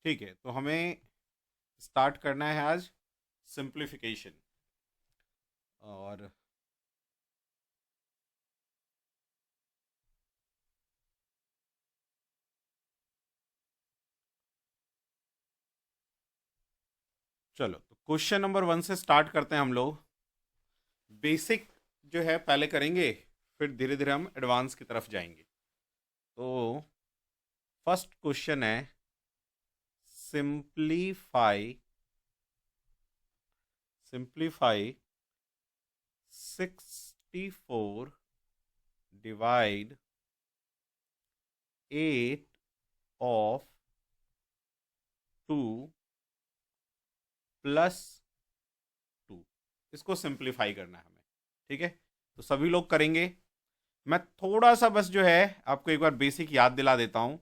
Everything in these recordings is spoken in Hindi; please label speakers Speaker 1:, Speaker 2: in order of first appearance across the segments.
Speaker 1: ठीक है, तो हमें स्टार्ट करना है आज सिंप्लीफिकेशन। और चलो, तो क्वेश्चन नंबर 1 से स्टार्ट करते हैं हम लोग। बेसिक जो है पहले करेंगे, फिर धीरे धीरे हम एडवांस की तरफ जाएंगे। तो फर्स्ट क्वेश्चन है, simplify simplify 64 divide 8 of 2 plus 2। इसको सिंप्लीफाई करना है हमें। ठीक है, तो सभी लोग करेंगे। मैं थोड़ा सा बस जो है आपको एक बार बेसिक याद दिला देता हूं।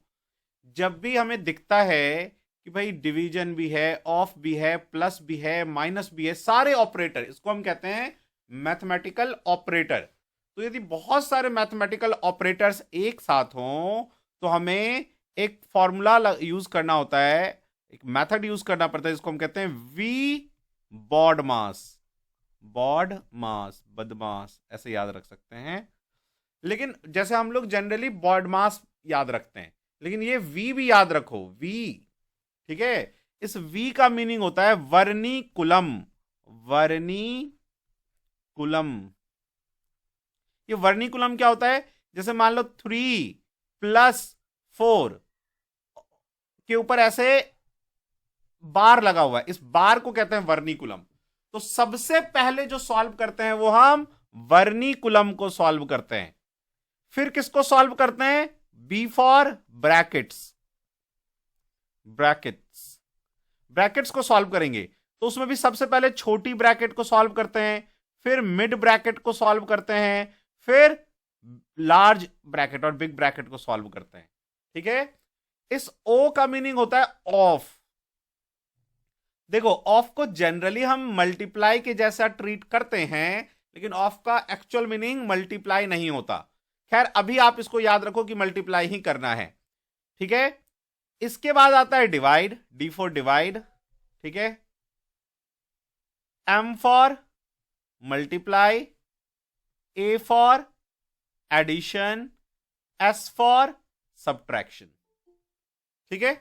Speaker 1: जब भी हमें दिखता है कि भाई डिवीजन भी है, ऑफ भी है, प्लस भी है, माइनस भी है, सारे ऑपरेटर, इसको हम कहते हैं मैथमेटिकल ऑपरेटर। तो यदि बहुत सारे मैथमेटिकल ऑपरेटर्स एक साथ हों तो हमें एक फॉर्मूला यूज करना होता है, एक मेथड यूज करना पड़ता है, जिसको हम कहते हैं वी बॉड मास। बॉड मास, बदमास, ऐसे याद रख सकते हैं। लेकिन जैसे हम लोग जनरली बॉड मास याद रखते हैं, लेकिन ये वी भी याद रखो, वी। ठीक है, इस वी का मीनिंग होता है वर्नी कुलम। वर्नी कुलम। ये वर्नी कुलम क्या होता है? जैसे मान लो 3 + 4 के ऊपर ऐसे बार लगा हुआ है, इस बार को कहते हैं वर्निकुलम। तो सबसे पहले जो सॉल्व करते हैं वो हम वर्निकुलम को सॉल्व करते हैं। फिर किसको सॉल्व करते हैं? B for brackets. Brackets brackets को सॉल्व करेंगे, तो उसमें भी सबसे पहले छोटी ब्रैकेट को सॉल्व करते हैं, फिर मिड ब्रैकेट को सॉल्व करते हैं, फिर लार्ज ब्रैकेट और बिग ब्रैकेट को सॉल्व करते हैं। ठीक है, इस ओ का मीनिंग होता है ऑफ। देखो, ऑफ को जनरली हम मल्टीप्लाई के जैसा ट्रीट करते हैं, लेकिन ऑफ का एक्चुअल मीनिंग मल्टीप्लाई नहीं होता। खैर, अभी आप इसको याद रखो कि मल्टीप्लाई ही करना है। ठीक है, इसके बाद आता है डिवाइड, डी फॉर डिवाइड। ठीक है, M for multiply, A for addition, S for subtraction. ठीक है,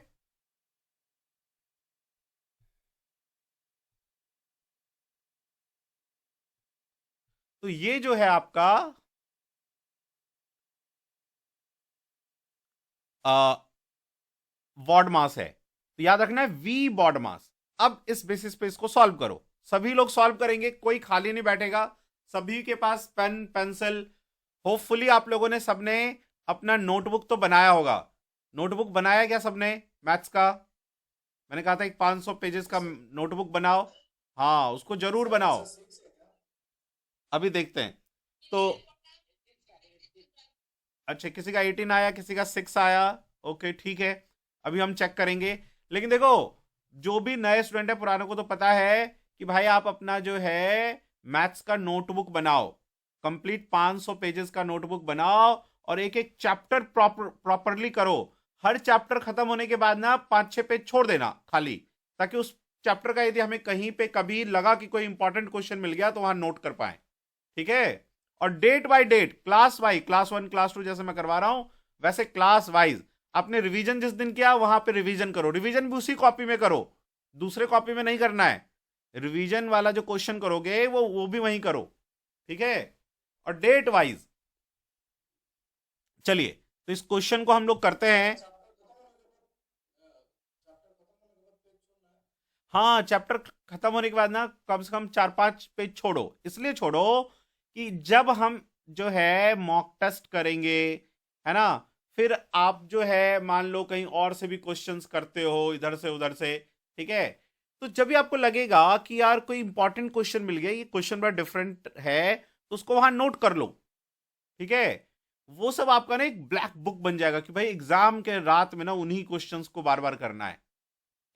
Speaker 1: तो ये जो है आपका बॉड मास है। तो याद रखना है वी बॉड मास। अब इस बेसिस पे इसको सॉल्व करो। सभी लोग सॉल्व करेंगे, कोई खाली नहीं बैठेगा। सभी के पास पेन पेंसिल, होपफुली आप लोगों ने सबने अपना नोटबुक तो बनाया होगा। नोटबुक बनाया क्या सबने मैथ्स का? मैंने कहा था एक 500 पेजेस का नोटबुक बनाओ। हाँ, उसको जरूर बनाओ। अभी देखते हैं। तो अच्छा, किसी का 18 आया, किसी का 6 आया। ओके, ठीक है, अभी हम चेक करेंगे। लेकिन देखो, जो भी नए स्टूडेंट है, पुरानों को तो पता है कि भाई आप अपना जो है मैथ्स का नोटबुक बनाओ। कंप्लीट 500 पेजेस का नोटबुक बनाओ और एक एक चैप्टर प्रॉपरली करो। हर चैप्टर खत्म होने के बाद ना 5-6 पेज छोड़ देना खाली, ताकि उस चैप्टर का यदि हमें कहीं पे कभी लगा कि कोई इंपॉर्टेंट क्वेश्चन मिल गया तो वहां नोट कर पाए। ठीक है, और date by date, class wise, class 1 class 2 जैसे मैं करवा रहा हूं, वैसे क्लास वाइज आपने रिवीजन जिस दिन किया वहां पे रिवीजन करो। रिवीजन भी उसी कॉपी में करो, दूसरे कॉपी में नहीं करना है। रिवीजन वाला जो क्वेश्चन करोगे वो भी वहीं करो। ठीक है, और डेट वाइज। चलिए, तो इस क्वेश्चन को हम लोग करते हैं। हाँ, चैप्टर खत्म होने के बाद ना कम से कम 4-5 पेज छोड़ो। इसलिए छोड़ो कि जब हम जो है मॉक टेस्ट करेंगे, है ना, फिर आप जो है मान लो कहीं और से भी क्वेश्चंस करते हो, इधर से उधर से। ठीक है, तो जब भी आपको लगेगा कि यार कोई इंपॉर्टेंट क्वेश्चन मिल गया, ये क्वेश्चन बड़ा डिफरेंट है, तो उसको वहां नोट कर लो। ठीक है, वो सब आपका ना एक ब्लैक बुक बन जाएगा कि भाई एग्जाम के रात में ना उन्हीं क्वेश्चंस को बार बार करना है।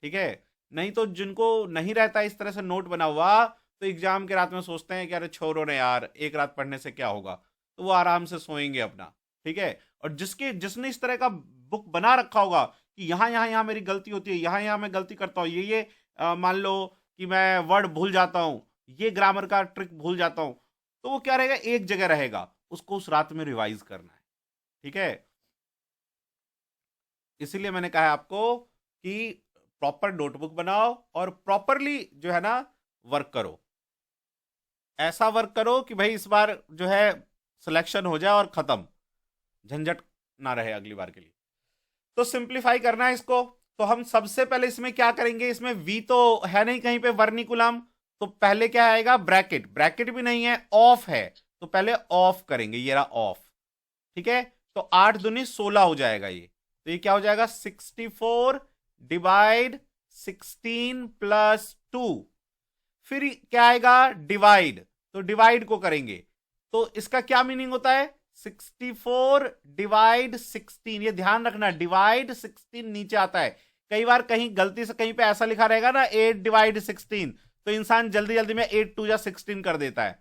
Speaker 1: ठीक है, नहीं तो जिनको नहीं रहता इस तरह से नोट बना हुआ, तो एग्जाम के रात में सोचते हैं कि अरे छोड़ो ना यार, एक रात पढ़ने से क्या होगा, तो वो आराम से सोएंगे अपना। ठीक है, और जिसने इस तरह का बुक बना रखा होगा कि यहाँ यहाँ यहाँ मेरी गलती होती है, यहाँ यहाँ मैं गलती करता हूँ, ये मान लो कि मैं वर्ड भूल जाता हूँ, ये ग्रामर का ट्रिक भूल जाता हूँ, तो वो क्या रहेगा, एक जगह रहेगा, उसको उस रात में रिवाइज करना है। ठीक है, इसीलिए मैंने कहा है आपको कि प्रॉपर नोटबुक बनाओ और प्रॉपरली जो है ना वर्क करो। ऐसा वर्क करो कि भाई इस बार जो है सिलेक्शन हो जाए और खत्म, झंझट ना रहे अगली बार के लिए। तो सिंप्लीफाई करना है इसको। तो हम सबसे पहले इसमें क्या करेंगे, इसमें वी तो है नहीं कहीं पे वर्निकुलम, तो पहले क्या आएगा, ब्रैकेट, ब्रैकेट भी नहीं है, ऑफ है, तो पहले ऑफ करेंगे, ये रहा ऑफ। ठीक है, तो 8 दूनी 16 हो जाएगा ये, तो ये क्या हो जाएगा, 64 डिवाइड 16 प्लस 2। फिर क्या आएगा, डिवाइड, तो डिवाइड को करेंगे, तो इसका क्या मीनिंग होता है, 64 डिवाइड 16, ये ध्यान रखना, डिवाइड 16 नीचे आता है। कई बार कहीं गलती से कहीं पे ऐसा लिखा रहेगा ना 8 डिवाइड 16, तो इंसान जल्दी जल्दी में 8 2 जा 16 कर देता है,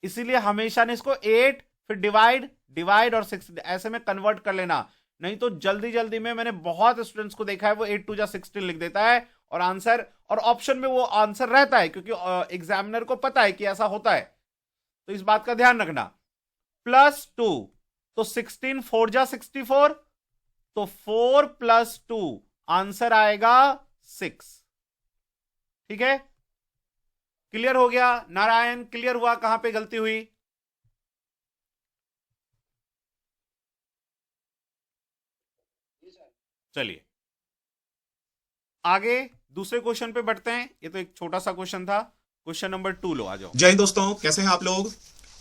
Speaker 1: इसीलिए हमेशा ने इसको 8 फिर डिवाइड, डिवाइड और 16 ऐसे में कन्वर्ट कर लेना, नहीं तो जल्दी जल्दी में मैंने बहुत स्टूडेंट्स को देखा है वो 8 2 जा 16 लिख देता है और आंसर, और ऑप्शन में वो आंसर रहता है क्योंकि एग्जामिनर को पता है कि ऐसा होता है, तो इस बात का ध्यान रखना। प्लस 2, तो 16 4 जा 64, तो 4 प्लस 2 आंसर आएगा 6। ठीक है, क्लियर हो गया नारायण, क्लियर हुआ कहां पे गलती हुई। चलिए आगे दूसरे क्वेश्चन पे बढ़ते हैं, ये तो एक छोटा सा क्वेश्चन था, क्वेश्चन नंबर 2 लो, आ जाओ।
Speaker 2: जय हिंद दोस्तों, कैसे हैं आप लोग।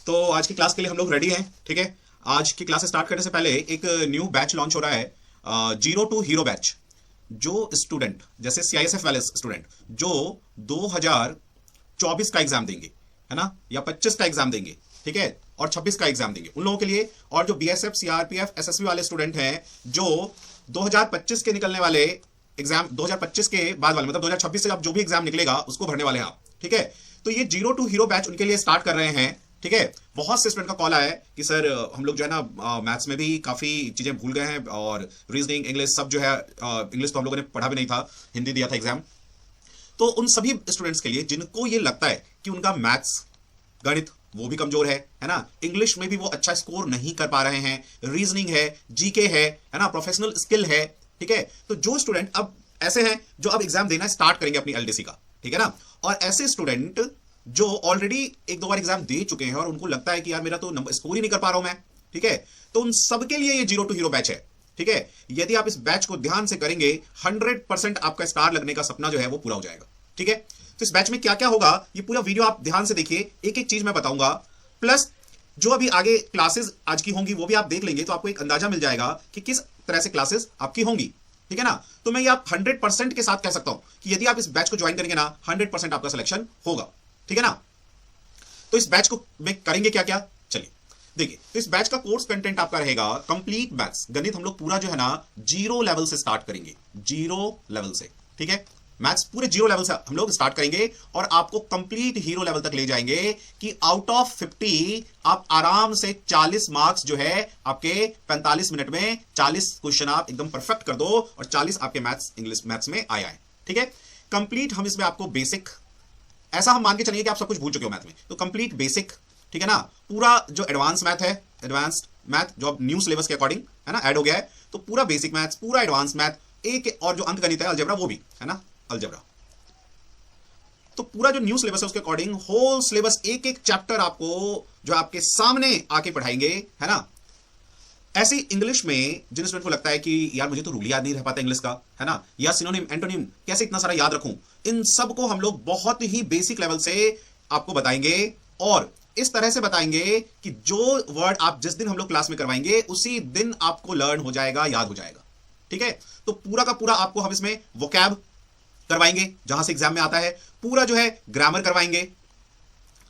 Speaker 2: तो आज की क्लास के लिए हम लोग रेडी हैं। ठीक है, आज की क्लास स्टार्ट करने से पहले एक न्यू बैच लॉन्च हो रहा है, 0 to हीरो बैच। जो स्टूडेंट जैसे CISF वाले स्टूडेंट जो 2024 का एग्जाम देंगे, है ना, या 25 का एग्जाम देंगे, ठीक है, और 26 का एग्जाम देंगे, उन लोगों के लिए, और जो BSF CRPF SSB वाले स्टूडेंट हैं जो 2025 के निकलने वाले एग्जाम, 2025 के बाद वाले, मतलब 2026 से अब जो भी एग्जाम निकलेगा उसको भरने वाले हैं आप। ठीक है, तो ये 0 to हीरो बैच उनके लिए स्टार्ट कर रहे हैं। ठीक है, बहुत से स्टूडेंट का कॉल आया है कि सर हम लोग जो है ना मैथ्स में भी काफी चीजें भूल गए हैं, और रीजनिंग, इंग्लिश सब जो है, इंग्लिश तो हम लोगों ने पढ़ा भी नहीं था, हिंदी दिया था एग्जाम। तो उन सभी स्टूडेंट्स के लिए जिनको ये लगता है कि उनका मैथ्स, गणित वो भी कमजोर है ना, इंग्लिश में भी वो अच्छा स्कोर नहीं कर पा रहे हैं, रीजनिंग है, जीके है ना, प्रोफेशनल स्किल है। ठीक है, तो जो स्टूडेंट अब ऐसे हैं जो अब एग्जाम देना स्टार्ट करेंगे अपनी LDC का, ठीक है ना, और ऐसे स्टूडेंट जो ऑलरेडी 1-2 बार एग्जाम दे चुके हैं और उनको लगता है कि यार मेरा तो नंबर स्कोर ही नहीं कर पा रहा हूं मैं, ठीक है, तो उन सबके लिए ये 0 to हीरो बैच है। ठीक है, यदि आप इस बैच को ध्यान से करेंगे 100% आपका स्टार लगने का सपना जो है वो पूरा हो जाएगा। ठीक है, तो इस बैच में क्या क्या होगा ये पूरा वीडियो आप ध्यान से देखिए, एक एक चीज मैं बताऊंगा, प्लस जो अभी आगे क्लासेस आज की होंगी वो भी आप देख लेंगे, तो आपको एक अंदाजा मिल जाएगा कि किस तरह से क्लासेस आपकी होंगी। ठीक है ना, तो मैं ये आप 100% के साथ कह सकता हूं कि यदि आप इस बैच को ज्वाइन करेंगे ना 100% आपका सिलेक्शन होगा। ठीक है ना, तो इस बैच को में करेंगे क्या क्या, चलिए देखिए। तो इस बैच का कोर्स कंटेंट आपका रहेगा कंप्लीट मैथ्स, गणित हम लोग पूरा जो है ना 0 लेवल से स्टार्ट करेंगे, 0 लेवल से। ठीक है, मैथ्स पूरे 0 लेवल से हम लोग स्टार्ट करेंगे और आपको कंप्लीट हीरो लेवल तक ले जाएंगे कि आउट ऑफ 50 आप आराम से 40 मार्क्स जो है आपके 45 मिनट में 40 क्वेश्चन आप एकदम परफेक्ट कर दो और 40 आपके मैथ्स, इंग्लिश मैथ्स में आया है। ठीक है, कंप्लीट हम इसमें आपको बेसिक, ऐसा हम मान के चलिए कि आप सब कुछ भूल चुके हो मैथ में, तो कंप्लीट बेसिक, ठीक है ना, पूरा जो एडवांस मैथ है, एडवांस्ड मैथ जो अब न्यू सिलेबस के अकॉर्डिंग है ना ऐड हो गया है, तो पूरा बेसिक मैथ्स, पूरा एडवांस मैथ, एक और जो अंक गणित है अलजेब्रा वो भी है ना, अलजेब्रा, तो पूरा जो न्यू सिलेबस है उसके अकॉर्डिंग होल सिलेबस, एक एक चैप्टर आपको जो आपके सामने आके पढ़ाएंगे, है ना। ऐसी इंग्लिश में जिन स्टूडेंट को लगता है कि यार मुझे तो रूल याद नहीं रह पाता इंग्लिश का, है ना, या सिनोनिम, एंटोनिम कैसे इतना सारा याद रखूं, इन सब को हम लोग बहुत ही बेसिक लेवल से आपको बताएंगे और इस तरह से बताएंगे कि जो वर्ड आप जिस दिन हम लोग क्लास में करवाएंगे उसी दिन आपको लर्न हो जाएगा, याद हो जाएगा। ठीक है, तो पूरा का पूरा आपको हम इसमें वोकैब करवाएंगे जहां से एग्जाम में आता है, पूरा जो है ग्रामर करवाएंगे।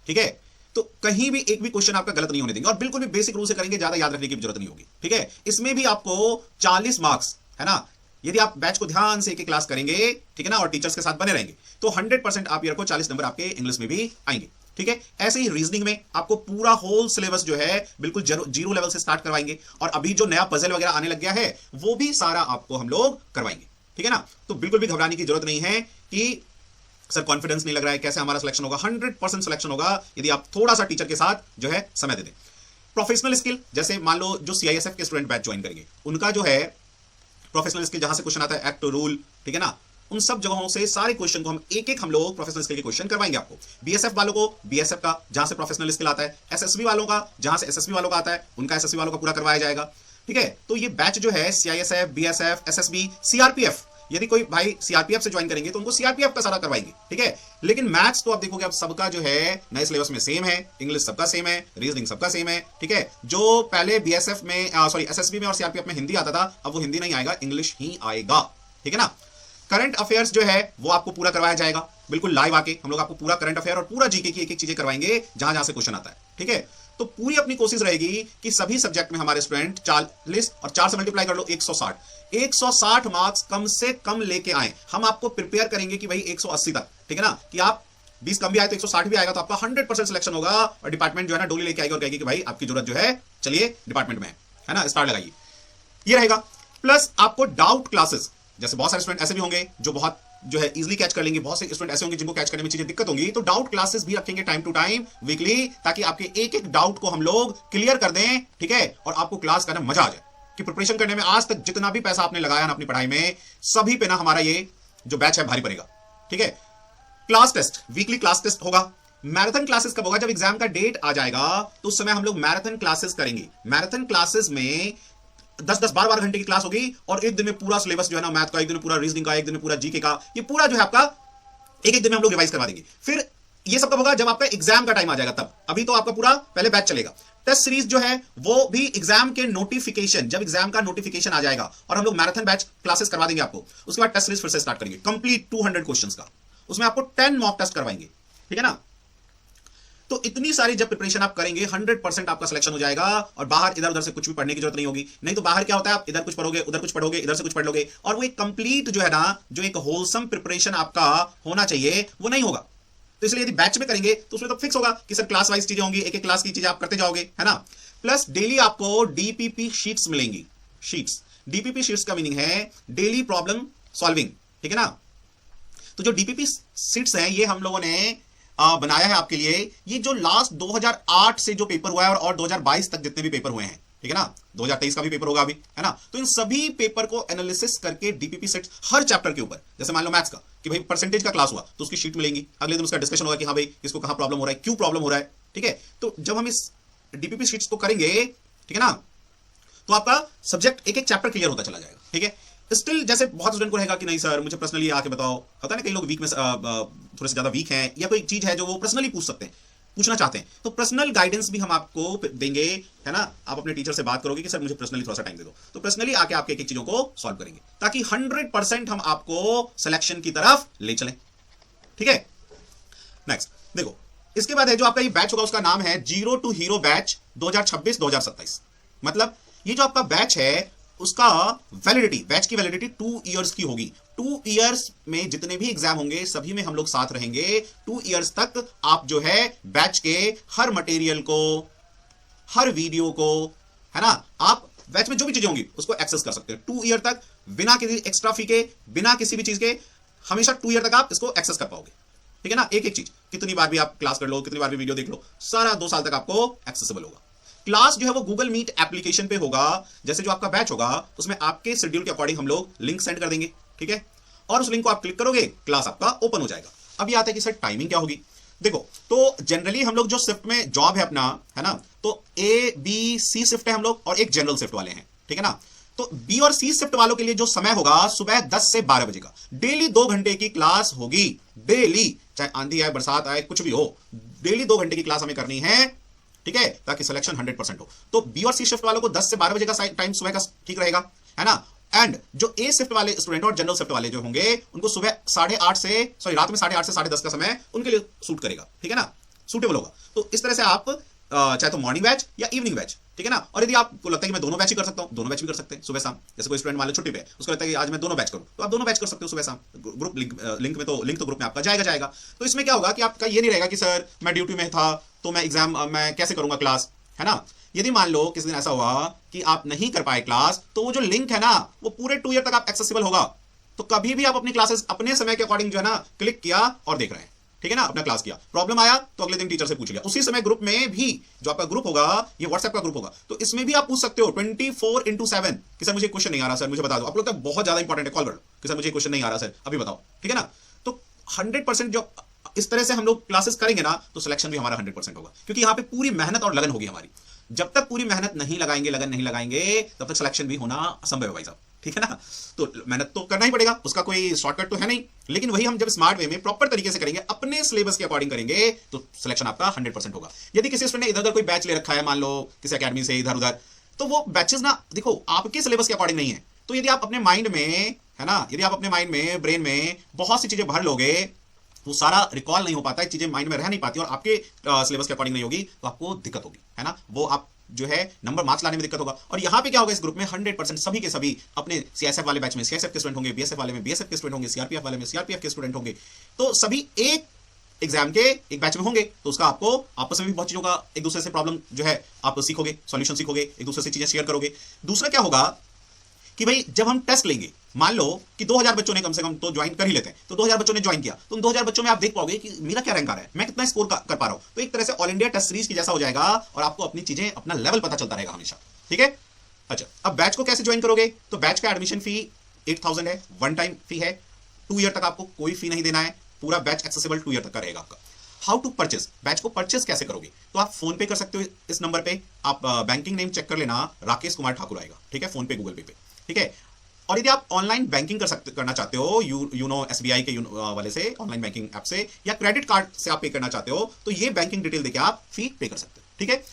Speaker 2: ठीक है, तो कहीं भी एक भी क्वेश्चन आपका गलत नहीं होने देंगे और बिल्कुल भी बेसिक रूल से करेंगे, ज्यादा याद रखने की जरूरत नहीं होगी। ठीक है, इसमें भी आपको 40 मार्क्स, है ना, यदि आप बैच को ध्यान से एक क्लास करेंगे, ठीक है ना, और टीचर्स के साथ बने रहेंगे तो 100% आप ये रखो 40 नंबर आपके इंग्लिश में भी आएंगे। ठीक है। ऐसे ही रीजनिंग में आपको पूरा होल सिलेबस जो है बिल्कुल जीरो लेवल से स्टार्ट करवाएंगे, और अभी जो नया पजल वगैरह आने लग गया है वो भी सारा आपको हम लोग करवाएंगे, ठीक है ना। तो बिल्कुल भी घबराने की जरूरत नहीं है कि सर कॉन्फिडेंस नहीं लग रहा है, कैसे हमारा सिलेक्शन होगा। 100% सिलेक्शन होगा यदि आप थोड़ा सा टीचर के साथ जो है समय दे दें। प्रोफेशनल स्किल, जैसे मान लो जो सीआईएसएफ के स्टूडेंट बैच ज्वाइन करेंगे, उनका जो है प्रोफेशनल स्किल जहां से क्वेश्चन आता है, एक्ट रूल, ठीक है ना, उन सब जगहों से सारे क्वेश्चन को हम एक एक हम लोग प्रोफेशनल स्किल के क्वेश्चन करवाएंगे आपको। बीएसएफ वालों को बीएसएफ का जहां से प्रोफेशनल स्किल आता है, एसएसबी वालों का जहां से एसएसबी वालों का आता है, उनका एसएसबी वालों का पूरा करवाया जाएगा, ठीक है। तो ये बैच जो है सीआईएसएफ, बीएसएफ, एसएसबी, सीआरपीएफ, यदि कोई भाई सीआरपीएफ से ज्वाइन करेंगे तो उनको सीआरपीएफ का सारा करवाएंगे, ठीक है। लेकिन मैथ्स तो आप देखोगे अब सबका जो है नए सिलेबस में सेम है, इंग्लिश सबका सेम है, रीजनिंग सबका सेम है, ठीक है। जो पहले बीएसएफ में सॉरी एसएसबी में और सीआरपीएफ में हिंदी आता था, अब वो हिंदी नहीं आएगा, इंग्लिश ही आएगा, ठीक है ना। करंट अफेयर्स जो है वो आपको पूरा करवाया जाएगा, बिल्कुल लाइव आके हम लोग आपको पूरा करंट अफेयर और पूरा जीके की एक एक चीजें करवाएंगे जहां जहां से क्वेश्चन आता है, ठीक है। तो पूरी अपनी कोशिश रहेगी कि सभी सब्जेक्ट में हमारे स्टूडेंट 40 और 4 से मल्टीप्लाई कर लो 160 मार्क्स कम से कम लेके आए। हम आपको प्रिपेयर करेंगे कि भाई 180 तक, ठीक है ना, कि आप 20 कम भी आए तो 160 भी आएगा, तो आपका 100% सिलेक्शन होगा और डिपार्टमेंट जो है ना डोली लेके आएगी और कहेगी कि भाई आपकी जरूरत जो है, चलिए डिपार्टमेंट में है ना, स्टार लगाइए। ये रहेगा। प्लस आपको डाउट क्लासेस, जैसे बहुत सारे स्टूडेंट ऐसे भी होंगे जो बहुत जो है इजीली कैच कर लेंगे, बहुत से स्टूडेंट ऐसे होंगे जिनको कैच करने में चीजें दिक्कत होंगी, तो डाउट क्लासेस भी रखेंगे टाइम टू टाइम वीकली, ताकि आपके एक एक डाउट को हम लोग क्लियर कर दें, ठीक है, और आपको क्लास करना मजा आ जाए। कि प्रिपरेशन करने में आज तक जितना भी पैसा आपने लगाया ना अपनी पढ़ाई में, सभी पे ना हमारा ये जो बैच है भारी पड़ेगा, ठीक है। Class test, weekly class test होगा। मैराथन क्लासेस कब होगा? जब एग्जाम का डेट आ जाएगा तो उस समय हम लोग मैराथन क्लासेस करेंगे। मैराथन क्लासेस में 10-10, 12-12 घंटे की क्लास होगी और एक दिन में पूरा सिलेबस जो है ना मैथ का, एक दिन में पूरा रीजनिंग का, एक दिन में पूरा जीके का, ये पूरा जो है आपका एक एक दिन में हम लोग रिवाइज करवा देंगे। फिर ये सब कब होगा? जब आपका एग्जाम का टाइम आ जाएगा तब। अभी तो आपका पूरा पहले बैच चलेगा। टेस्ट सीरीज जो है वो भी एग्जाम के नोटिफिकेशन, जब एग्जाम का नोटिफिकेशन आ जाएगा और हम लोग मैराथन बैच क्लासेस करवा देंगे आपको, उसके बाद टेस्ट सीरीज फिर से स्टार्ट करेंगे कंप्लीट 200 क्वेश्चंस का। उसमें आपको 10 मॉक टेस्ट करवाएंगे, ठीक है ना। तो इतनी सारी जब प्रिपरेशन आप करेंगे 100% आपका सिलेक्शन हो जाएगा और बाहर इधर उधर से कुछ भी पढ़ने की जरूरत नहीं होगी। नहीं तो बाहर क्या होता है, आप इधर कुछ पढ़ोगे, उधर कुछ पढ़ोगे, इधर से कुछ पढ़ लोगे, और वो एक कंप्लीट जो है ना, जो एक होलसम प्रिपरेशन आपका होना चाहिए वो नहीं होगा। तो इसलिए यदि बैच में करेंगे तो उसमें तो फिक्स होगा कि सर क्लास वाइज चीजें होंगी, एक एक क्लास की चीजें आप करते जाओगे, है ना। प्लस डेली आपको डीपीपी शीट्स मिलेंगी। शीट्स, डीपीपी शीट्स का मीनिंग है डेली प्रॉब्लम सॉल्विंग, ठीक है ना। तो जो डीपीपी शीट्स हैं ये हम लोगों ने बनाया है आपके लिए। ये जो लास्ट 2008 से जो पेपर हुआ है और 2022 तक जितने भी पेपर हुए हैं, ठीक है ना, 2023 का भी पेपर होगा अभी, है ना। तो इन सभी पेपर को एनालिसिस करके डीपीपी सेट्स हर चैप्टर के ऊपर, जैसे मान लो मैथ्स का कि भाई परसेंटेज का क्लास हुआ तो उसकी शीट मिलेंगी, अगले दिन उसका डिस्कशन होगा कि हाँ भाई किसको कहां प्रॉब्लम हो रहा है, क्यों प्रॉब्लम हो रहा है, ठीक है। तो जब हम इस डीपीपी शीट्स को करेंगे, ठीक है ना, तो आपका सब्जेक्ट एक एक चैप्टर क्लियर होता चला जाएगा, ठीक है। स्टिल जैसे बहुत स्टूडेंट को रहेगा कि नहीं सर मुझे पर्सनली आके बताओ, होता है ना कई लोग वीक में थोड़े से ज्यादा वीक हैं या कोई चीज है जो वो पर्सनली पूछना चाहते हैं, तो पर्सनल गाइडेंस भी हम आपको देंगे, है ना। आप अपने टीचर से बात करोगे कि सर मुझे पर्सनली थोड़ा सा टाइम दे दो, तो पर्सनली आके आपके एक एक चीजों को सॉल्व करेंगे ताकि 100% हम आपको सिलेक्शन की तरफ ले चलें, ठीक है। नेक्स्ट देखो, इसके बाद है जो आपका ये बैच होगा उसका नाम है जीरो टू हीरो बैच 2026-2027। मतलब ये जो आपका बैच है उसका वैलिडिटी, बैच की वैलिडिटी 2 इयर्स की होगी। 2 इयर्स में जितने भी एग्जाम होंगे सभी में हम लोग साथ रहेंगे। 2 इयर्स तक आप जो है बैच के हर मटेरियल को, हर वीडियो को, है ना, आप बैच में जो भी चीजें होंगी उसको एक्सेस कर सकते हैं 2 ईयर तक, बिना किसी एक्स्ट्रा फी के, बिना किसी भी चीज के। हमेशा 2 ईयर तक आप इसको एक्सेस कर पाओगे, ठीक है ना। एक एक चीज कितनी बार भी आप क्लास कर लो, कितनी बार भी वीडियो देख लो, सारा 2 साल तक आपको एक्सेसिबल होगा। क्लास जो है वो गूगल मीट एप्लीकेशन पे होगा। जैसे जो आपका बैच होगा उसमें आपके शेड्यूल के अकॉर्डिंग हम लोग लिंक सेंड कर देंगे, ठीक है, और उस लिंक को आप क्लिक करोगे, क्लास आपका ओपन हो जाएगा। अब ये आता है कि सर टाइमिंग क्या होगी। देखो, तो जनरली हम लोग जो शिफ्ट में जॉब है अपना, है ना, तो ए बी सी शिफ्ट है हम लोग और एक जनरल शिफ्ट वाले हैं, ठीक है ना। तो बी और सी शिफ्ट वालों के लिए जो समय होगा सुबह 10 से 12 बजे का, डेली 2 घंटे की क्लास होगी। डेली, चाहे आंधी आए, बरसात आए, कुछ भी हो, डेली 2 घंटे की क्लास हमें करनी है, ठीक है, ताकि सिलेक्शन 100% हो। तो बी और सी शिफ्ट वालों को 10 से 12 बजे का टाइम सुबह का ठीक रहेगा, है ना। एंड जो ए शिफ्ट वाले स्टूडेंट और जनरल शिफ्ट वाले जो होंगे उनको सुबह रात में 8:30 से 10:30 का समय उनके लिए सूट करेगा, ठीक है ना, सूटेबल होगा। तो इस तरह से आप चाहे तो मॉर्निंग बैच या इवनिंग बैच, ठीक है ना। और यदि आपको लगता है कि मैं दोनों बैच ही कर सकता हूं, दोनों बैच भी कर सकते हैं सुबह शाम। जैसे कोई स्टूडेंट मान लो छुट्टी पे, उसको लगता है कि आज मैं दोनों बैच करूं, तो आप दोनों बैच कर सकते हो सुबह शाम। ग्रुप लिंक में तो ग्रुप में आपका जाएगा। तो इसमें क्या होगा कि आपका ये नहीं रहेगा कि सर मैं ड्यूटी में था तो मैं एग्जाम मैं कैसे करूंगा क्लास, है ना। यदि मान लो किसी दिन ऐसा हुआ कि आप नहीं कर पाए क्लास, तो वो जो लिंक है ना वो पूरे 2 ईयर तक आप एक्सेसिबल होगा। तो कभी भी आप अपनी क्लासेस अपने समय के अकॉर्डिंग जो है ना क्लिक किया और देख रहे हैं, ठीक है ना, अपना क्लास किया। प्रॉब्लम आया तो अगले दिन टीचर से पूछ लिया। उसी समय ग्रुप में भी, जो आपका ग्रुप होगा ये व्हाट्सएप का ग्रुप होगा, तो इसमें भी आप पूछ सकते हो 24/7 कि सर मुझे क्वेश्चन नहीं आ रहा, सर मुझे बता दो। आप लोग बहुत ज्यादा इंपॉर्टेंट है, कॉल कर लो कि सर मुझे क्वेश्चन नहीं आ रहा सर, अभी बताओ, ठीक है ना। तो 100% जो इस तरह से हम लोग क्लासेस करेंगे ना, तो सिलेक्शन भी हमारा 100% होगा, क्योंकि यहां पे पूरी मेहनत और लगन होगी हमारी। जब तक पूरी मेहनत नहीं लगाएंगे, लगन नहीं लगाएंगे, तब तक सिलेक्शन भी होना असंभव है भाई साहब, ठीक है ना। तो मेहनत तो करना ही पड़ेगा, उसका कोई शॉर्टकट तो है नहीं। लेकिन वही हम जब स्मार्ट वे में प्रॉपर तरीके से करेंगे, अपने सिलेबस के अकॉर्डिंग करेंगे, तो सिलेक्शन आपका 100% होगा। यदि किसी स्टूडेंट ने इधर उधर कोई बैच ले रखा है, मान लो किसी अकेडमी से इधर उधर, तो वो बैचेस ना देखो आपके सिलेबस के अकॉर्डिंग नहीं है। तो यदि आप अपने माइंड में, है ना, यदि आप अपने माइंड में, ब्रेन में बहुत सी चीजें भर लोगे, वो सारा रिकॉल नहीं हो पाता है, चीजें माइंड में रह नहीं पाती और आपके सिलेबस के अकॉर्डिंग नहीं होगी, तो आपको दिक्कत होगी, है ना। वो आप जो है नंबर मार्क्स लाने में दिक्कत होगा। और यहां पे क्या होगा, इस ग्रुप में 100% सभी के सभी अपने सीएसएफ वाले बैच में सीएसएफ के स्टूडेंट होंगे, बीएसएफ वाले में बीएसएफ के स्टूडेंट होंगे, सीआरपीएफ वाले में सीआरपीएफ के स्टूडेंट होंगे। तो सभी एक एग्जाम के एक बैच में होंगे, तो उसका आपको आपस में भी बहुत चीजों का एक दूसरे से प्रॉब्लम जो है आप सीखोगे, सॉल्यूशन सीखोगे, एक दूसरे से चीजें शेयर करोगे। दूसरा क्या होगा कि भाई जब हम टेस्ट लेंगे, मान लो कि 2000 बच्चों ने कम से कम तो ज्वाइन कर ही लेते हैं, तो 2000 बच्चों ने ज्वाइन किया, तो उन 2000 बच्चों में आप देख पाओगे कि मेरा क्या रैंक आ रहा है, मैं कितना स्कोर कर पा रहा हूं। तो एक तरह से ऑल इंडिया टेस्ट सीरीज की जैसा हो जाएगा और आपको अपनी चीजें, अपना लेवल पता चलता रहेगा हमेशा, ठीक है। अच्छा, अब बैच को कैसे ज्वाइन करोगे, तो बैच का एडमिशन फी 8000 है, वन टाइम फी है। 2 ईयर तक आपको कोई फी नहीं देना है, पूरा बैच एक्सेसिबल 2 ईयर तक का रहेगा आपका। हाउ टू परचेस, बैच को परचेस कैसे करोगे, तो आप फोन पे कर सकते हो, इस नंबर पे आप बैंकिंग नेम चेक कर लेना, राकेश कुमार ठाकुर आएगा, ठीक है, फोन पे गूगल पे, ठीक है। और यदि आप ऑनलाइन बैंकिंग करना चाहते हो, यूनो एसबीआई के वाले से, ऑनलाइन बैंकिंग ऐप से, या क्रेडिट कार्ड से आप पे करना चाहते हो, तो ये बैंकिंग डिटेल देके आप फी पे कर सकते हो, ठीक है।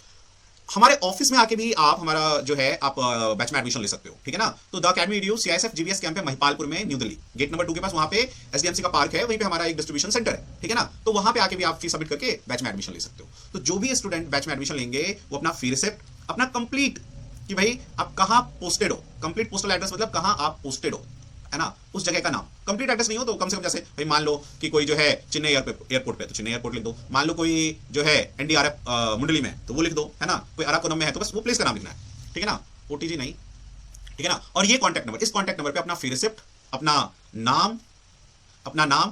Speaker 2: हमारे ऑफिस में आके भी आप हमारा जो है आप बैच में एडमिशन ले सकते हो, ठीक है ना। तो the academy video CISF GBS camp है महिपालपुर में, न्यू दिल्ली, गेट नंबर 2 के पास, वहां पे एसडीएमसी का पार्क है, वहीं पे हमारा एक डिस्ट्रीब्यूशन सेंटर है, ठीक है ना। तो वहां पे आके भी आप फी सबमिट करके बैच में एडमिशन ले सकते हो। तो जो भी स्टूडेंट बैच में एडमिशन लेंगे, वो अपना फी रिसिप्ट, अपना कंप्लीट कि भाई आप कहां पोस्टेड हो, कंप्लीट पोस्टल एड्रेस मतलब कहां आप पोस्टेड हो, है ना, उस जगह का नाम। कंप्लीट एड्रेस नहीं हो तो कम से कम, जैसे भाई मान लो कि कोई जो है चेन्नई एयरपोर्ट पे, तो चेन्नई एयरपोर्ट लिख दो। मान लो कोई जो है एनडीआरएफ मुंडली में, तो वो लिख दो, है ना। कोई अराकोनम में है तो बस वो प्लेस का नाम लिखना है, ठीक है ना, ओटीजी नहीं, ठीक है ना। और ये कॉन्टैक्ट नंबर, इस कॉन्टैक्ट नंबर पे अपना फी रिसिप्ट, अपना नाम,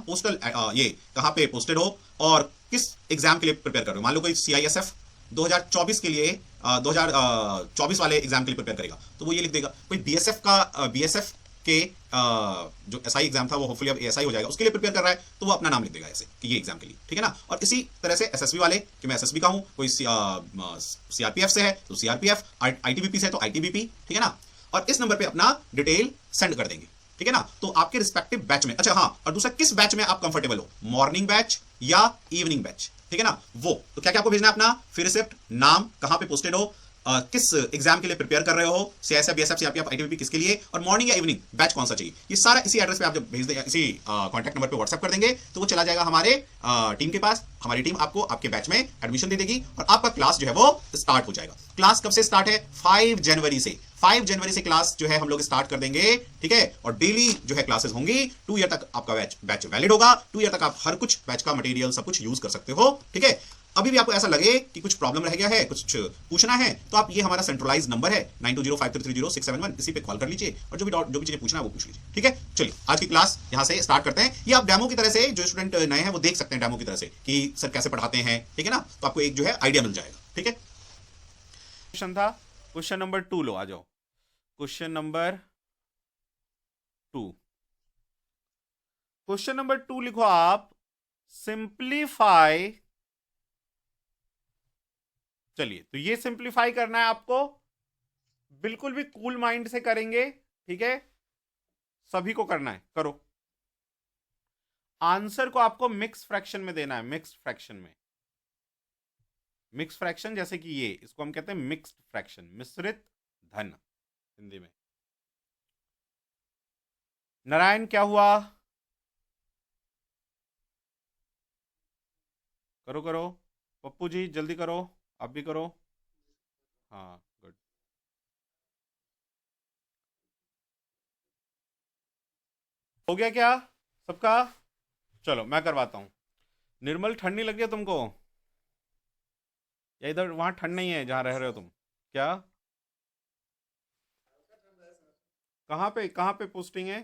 Speaker 2: पोस्टल ये कहां पे पोस्टेड हो और किस एग्जाम के लिए प्रिपेयर कर रहे हो। मान लो कोई सीआईएसएफ 2024 के लिए 2024 वाले एग्जाम के लिए प्रिपेयर करेगा, तो वो ये लिख देगा। कोई बीएसएफ का, बीएसएफ के जो एसआई एग्जाम था, वो होपफुली अब एएसआई हो जाएगा, उसके लिए प्रिपेयर कर रहा है, तो वो अपना नाम लिख देगा ऐसे कि ये एग्जाम के लिए, ठीक है ना। और इसी तरह से एसएसबी वाले कि मैं एसएसबी का हूं, कोई सीआरपीएफ से है तो सीआरपीएफ, आईटीबीपी से है तो आईटीबीपी, ठीक है ना। और इस नंबर पे अपना डिटेल सेंड कर देंगे, ठीक है ना। तो आपके रिस्पेक्टिव बैच में, अच्छा हाँ, और दूसरा किस बैच में आप कंफर्टेबल हो, मॉर्निंग बैच या इवनिंग बैच, ठीक है ना। वो तो क्या क्या आपको भेजना है, अपना फी रिसिप्ट, नाम, कहां पे पोस्टेड हो, किस एग्जाम के लिए प्रिपेयर कर रहे हो, सीएसएफ बीएसएफ सीआरपीएफ आईटीबीपी किसके लिए, और मॉर्निंग या इवनिंग बैच कौन सा चाहिए। ये सारा इसी एड्रेस पे आप जब भेज देंगे, इसी कॉन्टैक्ट नंबर पे व्हाट्सएप कर देंगे, तो वो चला जाएगा हमारे टीम के पास। हमारी टीम आपको आपके बैच में एडमिशन दे देगी और आपका क्लास जो है वो स्टार्ट हो जाएगा। क्लास कब से स्टार्ट है, 5 जनवरी से। 5 जनवरी से क्लास जो है हम लोग स्टार्ट कर देंगे, ठीक है। और डेली जो है क्लासेस होंगी, 2 ईयर तक आपका बैच वैलिड होगा। 2 ईयर तक आप हर कुछ बैच का मटेरियल सब कुछ यूज कर सकते हो, ठीक है। अभी भी आपको ऐसा लगे कि कुछ प्रॉब्लम रह गया है, कुछ पूछना है, तो आप ये हमारा सेंट्रलाइज नंबर है 9205330671, इसी पे कॉल कर लीजिए और जो भी चीजें पूछना है वो पूछ लीजिए, ठीक है। चलिए आज की क्लास यहां से स्टार्ट करते हैं। ये आप डेमो की तरह से, जो स्टूडेंट नए हैं वो देख सकते हैं डेमो की तरह से कि सर कैसे पढ़ाते हैं, ठीक है ना। तो आपको एक जो है आइडिया मिल जाएगा, ठीक है।
Speaker 1: क्वेश्चन था, क्वेश्चन नंबर 2 लो, आ जाओ। क्वेश्चन नंबर 2, क्वेश्चन नंबर 2 लिखो आप, सिंप्लीफाई। चलिए, तो ये सिंप्लीफाई करना है आपको, बिल्कुल भी कूल माइंड से करेंगे, ठीक है। सभी को करना है, करो। आंसर को आपको मिक्स फ्रैक्शन में देना है, मिक्स फ्रैक्शन में। मिक्स फ्रैक्शन जैसे कि ये, इसको हम कहते हैं मिक्स्ड फ्रैक्शन, मिश्रित धन हिंदी में। नारायण क्या हुआ, करो करो, पप्पू जी जल्दी करो, आप भी करो। हाँ गुड। हो गया क्या सबका? चलो मैं करवाता हूँ। निर्मल, ठंड नहीं लग रही है तुमको? या इधर वहां ठंड नहीं है जहाँ रह रहे हो तुम? क्या? कहाँ पे पोस्टिंग है?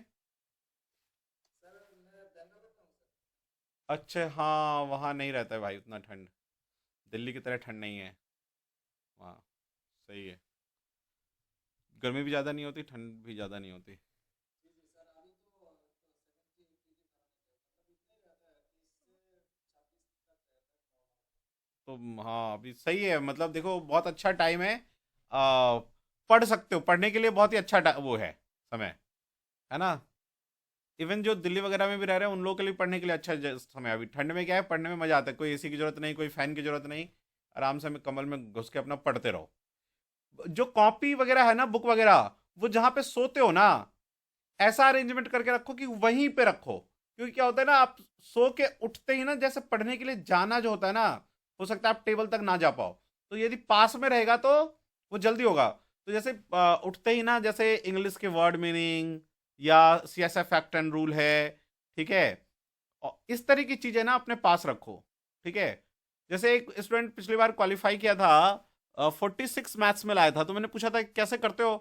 Speaker 1: अच्छा, हाँ वहाँ नहीं रहता है भाई उतना ठंड। दिल्ली की तरह ठंड नहीं है वहाँ। सही है। गर्मी भी ज़्यादा नहीं होती, ठंड भी ज़्यादा नहीं होती। तो हाँ अभी सही है, मतलब देखो बहुत अच्छा टाइम है। आ, पढ़ सकते हो, पढ़ने के लिए बहुत ही अच्छा वो है समय, है ना? इवन जो दिल्ली वगैरह में भी रह रहे हैं उन लोगों के लिए पढ़ने के लिए अच्छा समय है। अभी ठंड में क्या है, पढ़ने में मजा आता है, कोई एसी की जरूरत नहीं, कोई फैन की जरूरत नहीं। आराम से हमें कमल में घुस के अपना पढ़ते रहो। जो कॉपी वगैरह है ना, बुक वगैरह, वो जहाँ पे सोते हो ना, ऐसा अरेंजमेंट करके रखो कि वहीं पे रखो। क्योंकि क्या होता है ना, आप सो के उठते ही ना, जैसे पढ़ने के लिए जाना जो होता है ना, हो सकता है आप टेबल तक ना जा पाओ। तो यदि पास में रहेगा तो वो जल्दी होगा। तो जैसे उठते ही ना, जैसे इंग्लिश के वर्ड मीनिंग या सीएसएफ फैक्ट एंड रूल है, ठीक है, और इस तरह की चीजें ना अपने पास रखो। ठीक है। जैसे एक स्टूडेंट पिछली बार क्वालिफाई किया था, 46 मैथ्स में लाया था, तो मैंने पूछा था कैसे करते हो,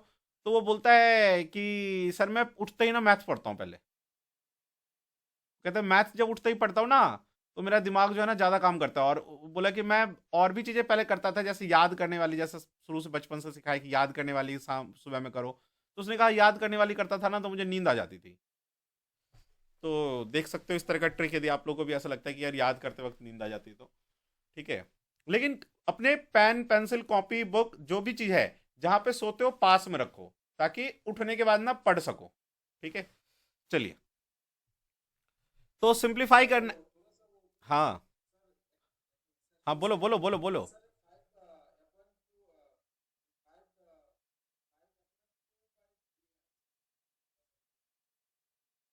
Speaker 1: तो वो बोलता है कि सर मैं उठते ही ना मैथ्स पढ़ता हूँ पहले। कहते हैं मैथ्स जब उठते ही पढ़ता हूँ ना, तो मेरा दिमाग जो है ना ज़्यादा काम करता है। और बोला कि मैं और भी चीज़ें पहले करता था, जैसे याद करने वाली, जैसे शुरू से बचपन से सिखाया कि याद करने वाली शाम सुबह में करो। तो उसने कहा याद करने वाली करता था ना तो मुझे नींद आ जाती थी। तो देख सकते हो इस तरह का ट्रिक, यदि आप लोगों को भी ऐसा लगता है कि यार याद करते वक्त नींद आ जाती है तो। ठीक है। लेकिन अपने पेन पेंसिल कॉपी बुक जो भी चीज़ है, जहाँ पे सोते हो पास में रखो, ताकि उठने के बाद ना पढ़ सको। ठीक है। चलिए, तो सिंप्लीफाई करना। हाँ हाँ, बोलो बोलो बोलो बोलो।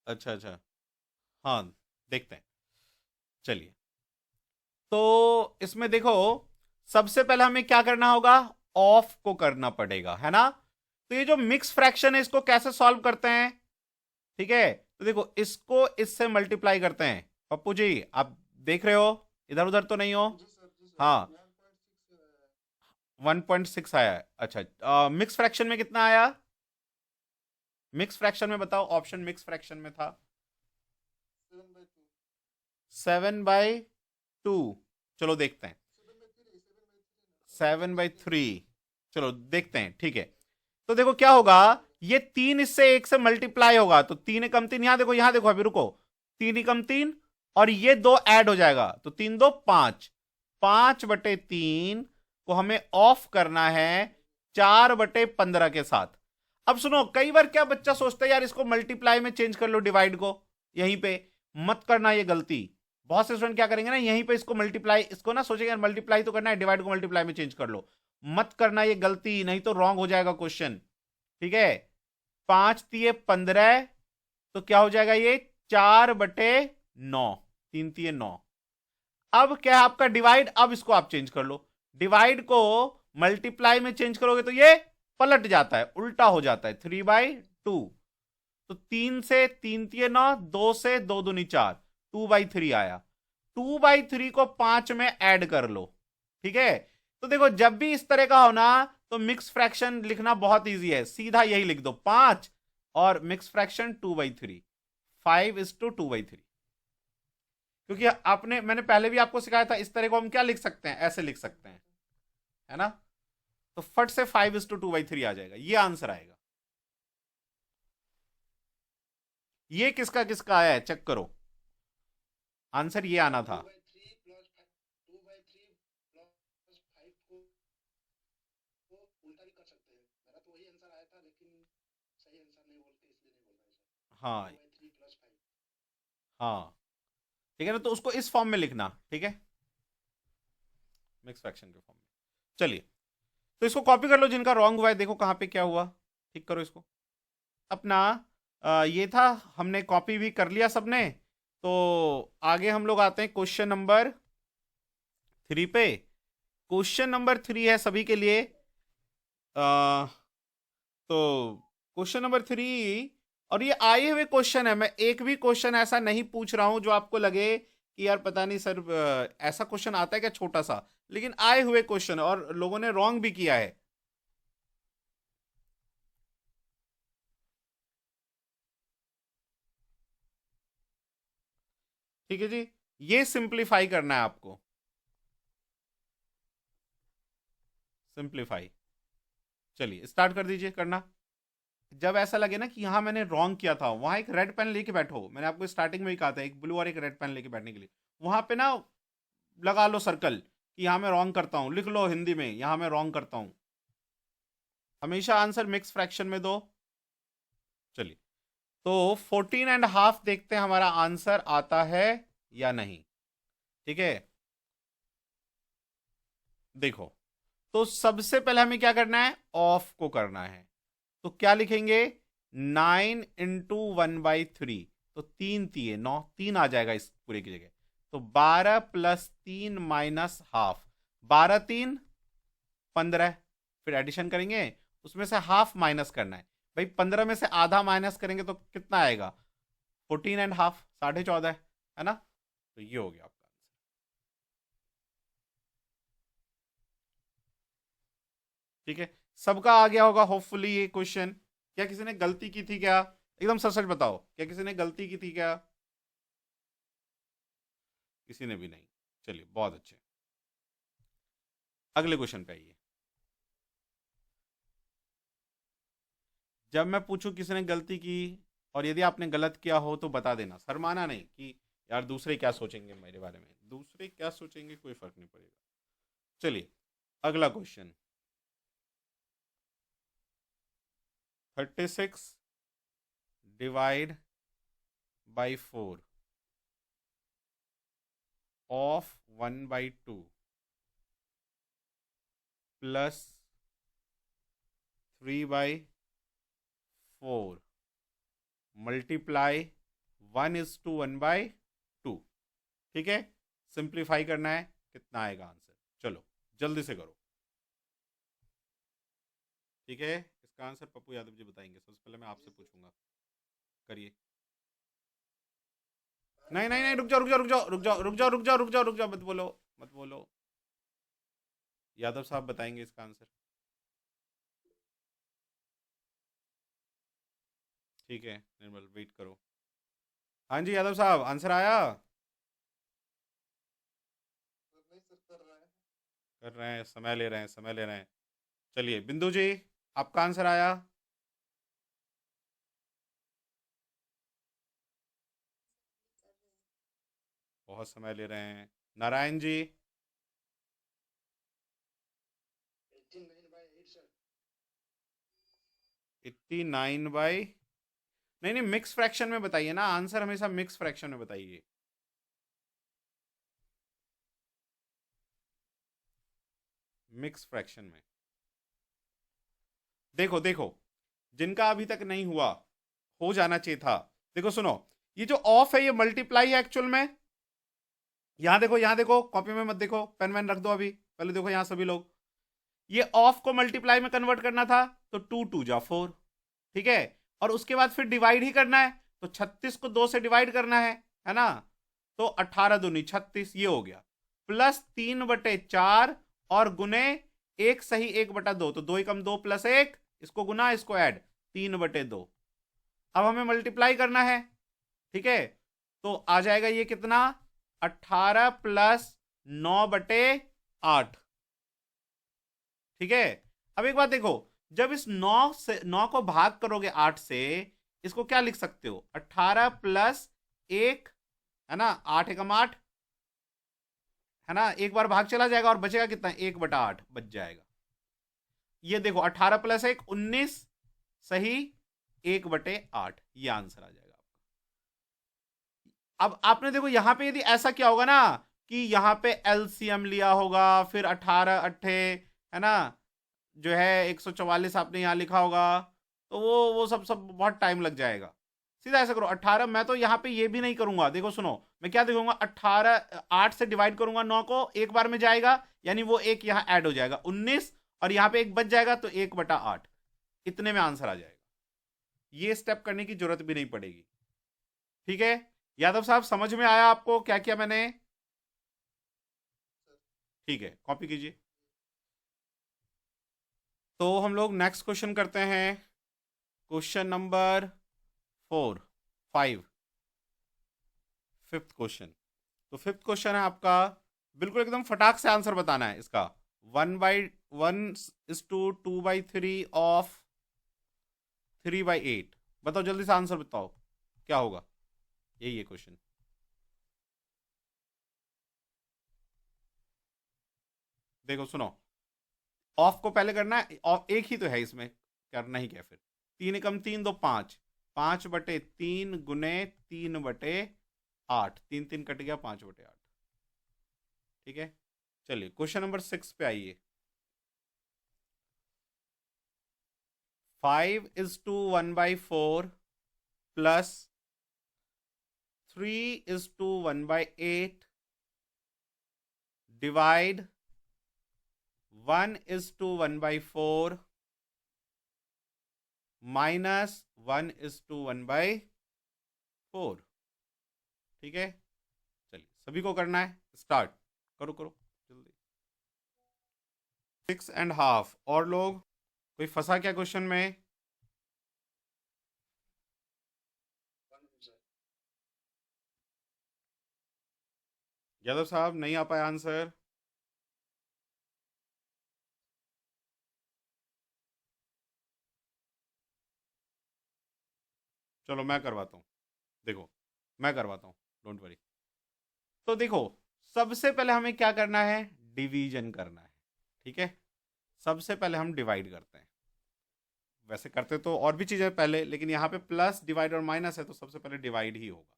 Speaker 1: अच्छा अच्छा। हाँ, देखते हैं। चलिए, तो इसमें देखो, सबसे पहले हमें क्या करना होगा, ऑफ को करना पड़ेगा, है ना? तो ये जो मिक्स फ्रैक्शन है इसको कैसे सॉल्व करते हैं? ठीक है, तो देखो इसको इससे मल्टीप्लाई करते हैं। पप्पू जी आप देख रहे हो, इधर उधर तो नहीं हो? हाँ, 1.6 आया है। अच्छा, मिक्स फ्रैक्शन में कितना आया? मिक्स फ्रैक्शन में बताओ, ऑप्शन मिक्स फ्रैक्शन में था 7/2। चलो देखते हैं। 7/3। चलो देखते हैं, ठीक है। तो देखो क्या होगा, ये 3 इससे 1 से मल्टीप्लाई होगा, तो 3 एकम 3, यहां देखो, यहां देखो, अभी रुको। 3 एकम 3, और ये दो ऐड हो जाएगा, तो 3 2 5। 5/3 को हमें ऑफ करना है 4/15 के साथ। अब सुनो, कई बार क्या बच्चा सोचता है यार इसको मल्टीप्लाई में चेंज कर लो, डिवाइड को यहीं पे। मत करना ये गलती। बहुत से स्टूडेंट क्या करेंगे ना, यहीं पे इसको मल्टीप्लाई, इसको ना सोचेंगे यार मल्टीप्लाई तो करना है, डिवाइड को मल्टीप्लाई में चेंज कर लो। मत करना ये गलती, नहीं तो रॉन्ग हो जाएगा क्वेश्चन। ठीक है। 5 तिये 15, तो क्या हो जाएगा ये, 4/9। 3 तिये 9। अब क्या है आपका डिवाइड, अब इसको आप चेंज कर लो। डिवाइड को मल्टीप्लाई में चेंज करोगे तो ये पलट जाता है, उल्टा हो जाता है, 3/2। तो 3 से 3 तिये 9, 2 से 2 दूनी 4, 2/3 आया। 2/3 को 5 में ऐड कर लो। ठीक है। तो देखो जब भी इस तरह का हो ना, तो मिक्स फ्रैक्शन लिखना बहुत इजी है, सीधा यही लिख दो 5, और मिक्स फ्रैक्शन 2/3, 5:2/3। क्योंकि आपने, मैंने पहले भी आपको सिखाया था, इस तरह को हम क्या लिख सकते हैं, ऐसे लिख सकते हैं, है ना? तो फट से 5:2/3 आ जाएगा, ये आंसर आएगा। ये किसका किसका आया है चेक करो, आंसर ये आना था। हाँ हाँ, ठीक है ना, तो उसको इस फॉर्म में लिखना, ठीक है, मिक्स फ्रैक्शन के फॉर्म में। चलिए, तो इसको कॉपी कर लो, जिनका रॉन्ग हुआ है देखो कहां पे क्या हुआ, ठीक करो इसको अपना। ये था, हमने कॉपी भी कर लिया सबने। तो आगे हम लोग आते हैं क्वेश्चन नंबर 3 पे। क्वेश्चन नंबर 3 है सभी के लिए। आ, तो क्वेश्चन नंबर 3 और ये आए हुए क्वेश्चन है, मैं एक भी क्वेश्चन ऐसा नहीं पूछ रहा हूं जो आपको लगे कि यार पता नहीं सर ऐसा क्वेश्चन आता है क्या छोटा सा, लेकिन आए हुए क्वेश्चन और लोगों ने रॉन्ग भी किया है। ठीक है जी, ये सिंप्लीफाई करना है आपको, सिंप्लीफाई। चलिए स्टार्ट कर दीजिए करना। जब ऐसा लगे ना कि यहां मैंने रॉन्ग किया था, वहां एक रेड पेन लेके बैठो, मैंने आपको स्टार्टिंग में ही कहा था एक ब्लू और एक रेड पेन लेके बैठने के लिए। वहां पे ना लगा लो सर्कल कि यहां मैं रॉन्ग करता हूं, लिख लो हिंदी में यहां मैं रॉन्ग करता हूं। हमेशा आंसर मिक्स फ्रैक्शन में दो। चलिए, तो 14.5 देखते हैं हमारा आंसर आता है या नहीं। ठीक है, देखो, तो सबसे पहले हमें क्या करना है, ऑफ को करना है। तो क्या लिखेंगे, 9 × 1/3, तो 3 3 9 आ जाएगा इस पूरे की जगह। तो 12 + 3 - ½ 12 3 15, फिर एडिशन करेंगे, उसमें से हाफ माइनस करना है। भाई 15 में से आधा माइनस करेंगे तो कितना आएगा, 14.5, 14.5 है ना। तो ये हो गया आपका आंसर। ठीक है, सबका आ गया होगा होपफुली ये क्वेश्चन। क्या किसी ने गलती की थी क्या, एकदम सच सच बताओ, क्या किसी ने गलती की थी क्या? किसी ने भी नहीं। चलिए बहुत अच्छे, अगले क्वेश्चन पे आइए। जब मैं पूछूं किसी ने गलती की, और यदि आपने गलत किया हो तो बता देना, शर्माना नहीं कि यार दूसरे क्या सोचेंगे मेरे बारे में, दूसरे क्या सोचेंगे कोई फर्क नहीं पड़ेगा। चलिए अगला क्वेश्चन, 36 / 4 ऑफ 1/2 प्लस 3/4 मल्टीप्लाई 1:1/2। ठीक है, सिंप्लीफाई करना है, कितना आएगा आंसर, चलो जल्दी से करो। ठीक है, इसका आंसर पप्पू यादव जी बताएंगे, सबसे पहले मैं आपसे पूछूंगा, करिए। नहीं नहीं नहीं, रुक जाओ रुक जाओ रुक जाओ रुक जाओ रुक जाओ रुक जाओ रुक जाओ रुक जाओ, मत बोलो मत बोलो, यादव साहब बताएंगे इसका आंसर। ठीक है निर्मल, वेट करो। हाँ जी यादव साहब, आंसर आया? कर रहे हैं, समय ले रहे हैं, समय ले रहे हैं। चलिए बिंदु जी, आपका आंसर आया? बहुत समय ले रहे हैं। नारायण जी? 89/, नहीं नहीं, मिक्स फ्रैक्शन में बताइए ना, आंसर हमेशा मिक्स फ्रैक्शन में बताइए। मिक्स फ्रैक्शन में देखो देखो, जिनका अभी तक नहीं हुआ, हो जाना चाहिए था। देखो सुनो, ये जो ऑफ है ये मल्टीप्लाई है एक्चुअल में। यहां देखो, यहां देखो, कॉपी में मत देखो, पेन वैन रख दो अभी, पहले देखो यहां सभी लोग। ये ऑफ को मल्टीप्लाई में कन्वर्ट करना था, तो 2 × 2 = 4। ठीक है, और उसके बाद फिर डिवाइड ही करना है, तो 36 को 2 से डिवाइड करना है ना। तो 18 दूनी 36, ये हो गया, प्लस 3/4 और गुने 1 सही 1/2, तो 2 × 2 + 1, इसको गुना इसको ऐड, 3/2। अब हमें मल्टीप्लाई करना है। ठीक है, तो आ जाएगा ये कितना, 18 + 9/8। ठीक है, अब एक बात देखो, जब इस 9 को भाग करोगे 8 से, इसको क्या लिख सकते हो, 18 + 1, है ना, 8 × 8, है ना, एक बार भाग चला जाएगा और बचेगा कितना, 1/8 बच जाएगा। ये देखो 18 + 1 19 सही 1/8, ये आंसर आ जाएगा आपका। अब आपने देखो यहां पे यदि ऐसा क्या होगा ना, कि यहां पे एलसीएम लिया होगा, फिर 18 अट्ठे, है ना, जो है 144 आपने यहां लिखा होगा, तो वो सब सब बहुत टाइम लग जाएगा। सीधा ऐसा करो, 18, मैं तो यहां पे ये भी नहीं करूंगा, देखो सुनो, मैं क्या देखूंगा, 18 8 से डिवाइड करूंगा 9 को, एक बार में जाएगा, यानी वो एक यहां ऐड हो जाएगा 19, और यहां पे एक बच जाएगा, तो 1/8, इतने में आंसर आ जाएगा। ये स्टेप करने की जरूरत भी नहीं पड़ेगी। ठीक है, यादव साहब समझ में आया आपको क्या किया मैंने? ठीक है, कॉपी कीजिए। तो हम लोग नेक्स्ट क्वेश्चन करते हैं, क्वेश्चन नंबर 4 5, फिफ्थ क्वेश्चन। तो फिफ्थ क्वेश्चन है आपका, बिल्कुल एकदम फटाक से आंसर बताना है इसका। 1/1 is to 2/3 ऑफ 3/8। बताओ जल्दी से आंसर बताओ क्या होगा, यही है क्वेश्चन। देखो सुनो, ऑफ को पहले करना है, ऑफ एक ही तो है इसमें, करना ही क्या फिर। 3 × 3 = 5, 5/3 × 3 × 8, 3 3 कट गया, 5/8। ठीक है, चलिए क्वेश्चन नंबर 6 पे आइए। 5 is to 1/4 plus 3 is to 1/8 divide 1 is to 1/4 minus 1 is to 1/4। ठीक है, चलिए सभी को करना है, स्टार्ट करो करो जल्दी। 6.5 और लोग, कोई फंसा क्या क्वेश्चन में? यादव साहब नहीं आ पाया आंसर? चलो मैं करवाता हूँ, देखो मैं करवाता हूँ, डोंट वरी। तो देखो, सबसे पहले हमें क्या करना है, डिवीजन करना है। ठीक है, सबसे पहले हम डिवाइड करते हैं। वैसे करते तो और भी चीजें पहले, लेकिन यहाँ पे प्लस डिवाइड और माइनस है तो सबसे पहले डिवाइड ही होगा।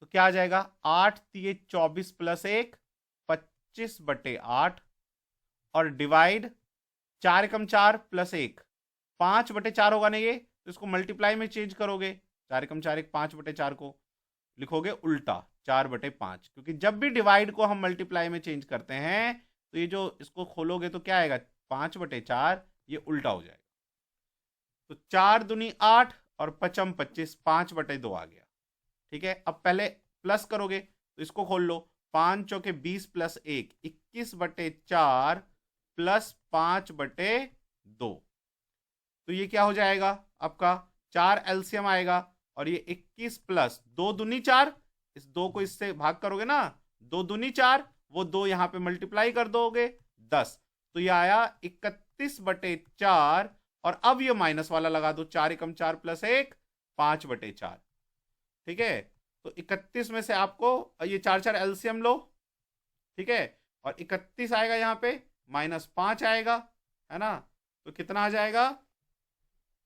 Speaker 1: तो क्या आ जाएगा, 8×3 = 24 प्लस 1 25/8 और डिवाइड 4 × 4 प्लस 1 5/4 होगा ना ये, तो इसको मल्टीप्लाई में चेंज करोगे, 4 × 4 1 5/4 को लिखोगे उल्टा 4/5, क्योंकि जब भी डिवाइड को हम मल्टीप्लाई में चेंज करते हैं तो ये जो इसको खोलोगे तो क्या आएगा, 5/4, ये उल्टा हो जाएगा। तो 4×2 = 8 और 5×5 = 5/2 आ गया। ठीक है, अब पहले प्लस करोगे तो इसको खोल लो, 5×4 = 20 प्लस 1 21/4 प्लस 5/2। तो ये क्या हो जाएगा आपका, 4 एलसीएम आएगा, और ये 21 प्लस 2×2 = 4, इस 2 को इससे भाग करोगे ना, 2×2 = 4, वो 2 यहां पे मल्टीप्लाई कर दोगे 10, तो ये आया 31/4। और अब ये माइनस वाला लगा दो, 4 × 4 प्लस 1 5/4। ठीक है, तो 31 में से आपको ये 4 4 एलसीएम लो। ठीक है, और 31 आएगा यहाँ पे, -5 आएगा, है ना, तो कितना आ जाएगा,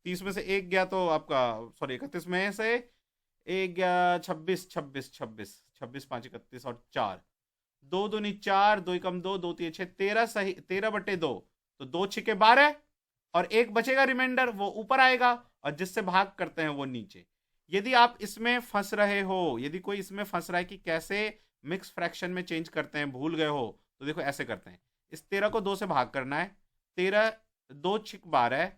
Speaker 1: 30 में से एक गया तो आपका, सॉरी 31 में से एक गया, 26 26 26 26 5 31 और 4, 2×2 = 4, 2 × 2 2 3 6 13, सही 13/2, तो 2×6 = 12 और एक बचेगा रिमाइंडर, वो ऊपर आएगा, और जिससे भाग करते हैं वो नीचे। यदि आप इसमें फंस रहे हो, यदि कोई इसमें फंस रहा है कि कैसे मिक्स फ्रैक्शन में चेंज करते हैं, भूल गए हो, तो देखो ऐसे करते हैं, इस 13 को 2 से भाग करना है, 13 2×6 = 12,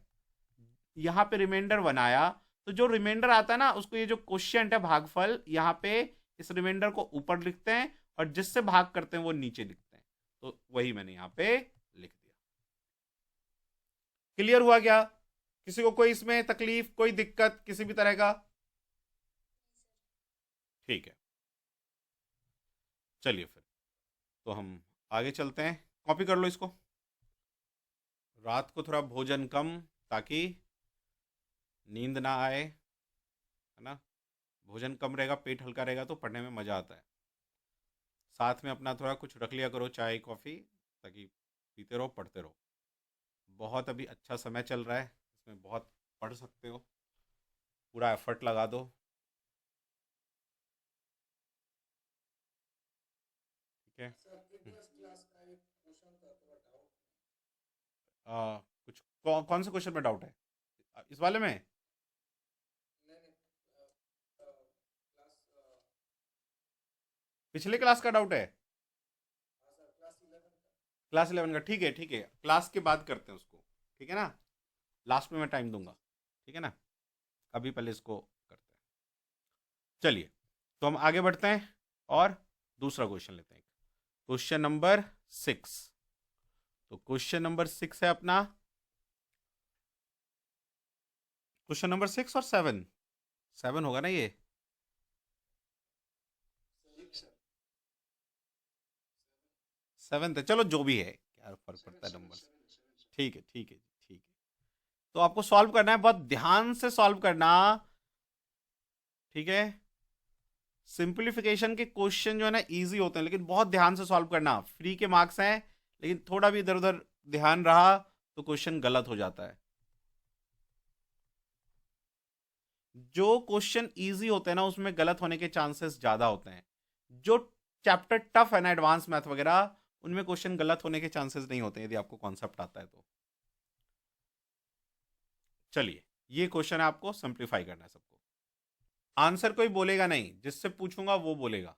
Speaker 1: यहाँ पे रिमाइंडर बनाया, तो जो रिमाइंडर आता है ना उसको, ये जो क्वोशिएंट है भागफल, यहाँ पे इस रिमाइंडर को ऊपर लिखते हैं और जिससे भाग करते हैं वो नीचे लिखते हैं, तो वही मैंने यहाँ पे लिख दिया। क्लियर हुआ क्या? किसी को कोई इसमें तकलीफ, कोई दिक्कत किसी भी तरह का? ठीक है, चलिए फिर तो हम आगे चलते हैं, कॉपी कर लो इसको। रात को थोड़ा भोजन कम, ताकि नींद ना आए, है ना, भोजन कम रहेगा, पेट हल्का रहेगा तो पढ़ने में मज़ा आता है। साथ में अपना थोड़ा कुछ रख लिया करो, चाय कॉफ़ी, ताकि पीते रहो पढ़ते रहो। बहुत अभी अच्छा समय चल रहा है, इसमें बहुत पढ़ सकते हो, पूरा एफर्ट लगा दो। ठीक है, कुछ कौन से क्वेश्चन में डाउट है, इस वाले में? पिछले क्लास का डाउट है? क्लास 11 का, ठीक है ठीक है, क्लास के बाद करते हैं उसको, ठीक है ना, लास्ट में मैं टाइम दूंगा, ठीक है ना। अभी पहले इसको करते हैं। चलिए, तो हम आगे बढ़ते हैं और दूसरा क्वेश्चन लेते हैं। Question number 6। तो क्वेश्चन नंबर 6 है अपना, क्वेश्चन नंबर 6 और 7, 7 होगा ना ये? 7 है, चलो जो भी है, क्या फर्क पड़ता है नंबर से। ठीक है, ठीक है, ठीक है। तो आपको सॉल्व करना है, बहुत ध्यान से सॉल्व करना, ठीक है। सिंप्लीफिकेशन के क्वेश्चन जो है ना इजी होते हैं, लेकिन बहुत ध्यान से सॉल्व करना। फ्री के मार्क्स हैं, लेकिन थोड़ा भी इधर उधर ध्यान रहा तो क्वेश्चन गलत हो जाता है। जो क्वेश्चन इजी होते हैं ना उसमें गलत होने के चांसेस ज्यादा होते हैं। जो चैप्टर टफ है ना, एडवांस मैथ वगैरह, उनमें क्वेश्चन गलत होने के चांसेस नहीं होते यदि आपको कॉन्सेप्ट आता है तो। चलिए, ये क्वेश्चन है, आपको सिंप्लीफाई करना है सबको। आंसर कोई बोलेगा नहीं, जिससे पूछूंगा वो बोलेगा।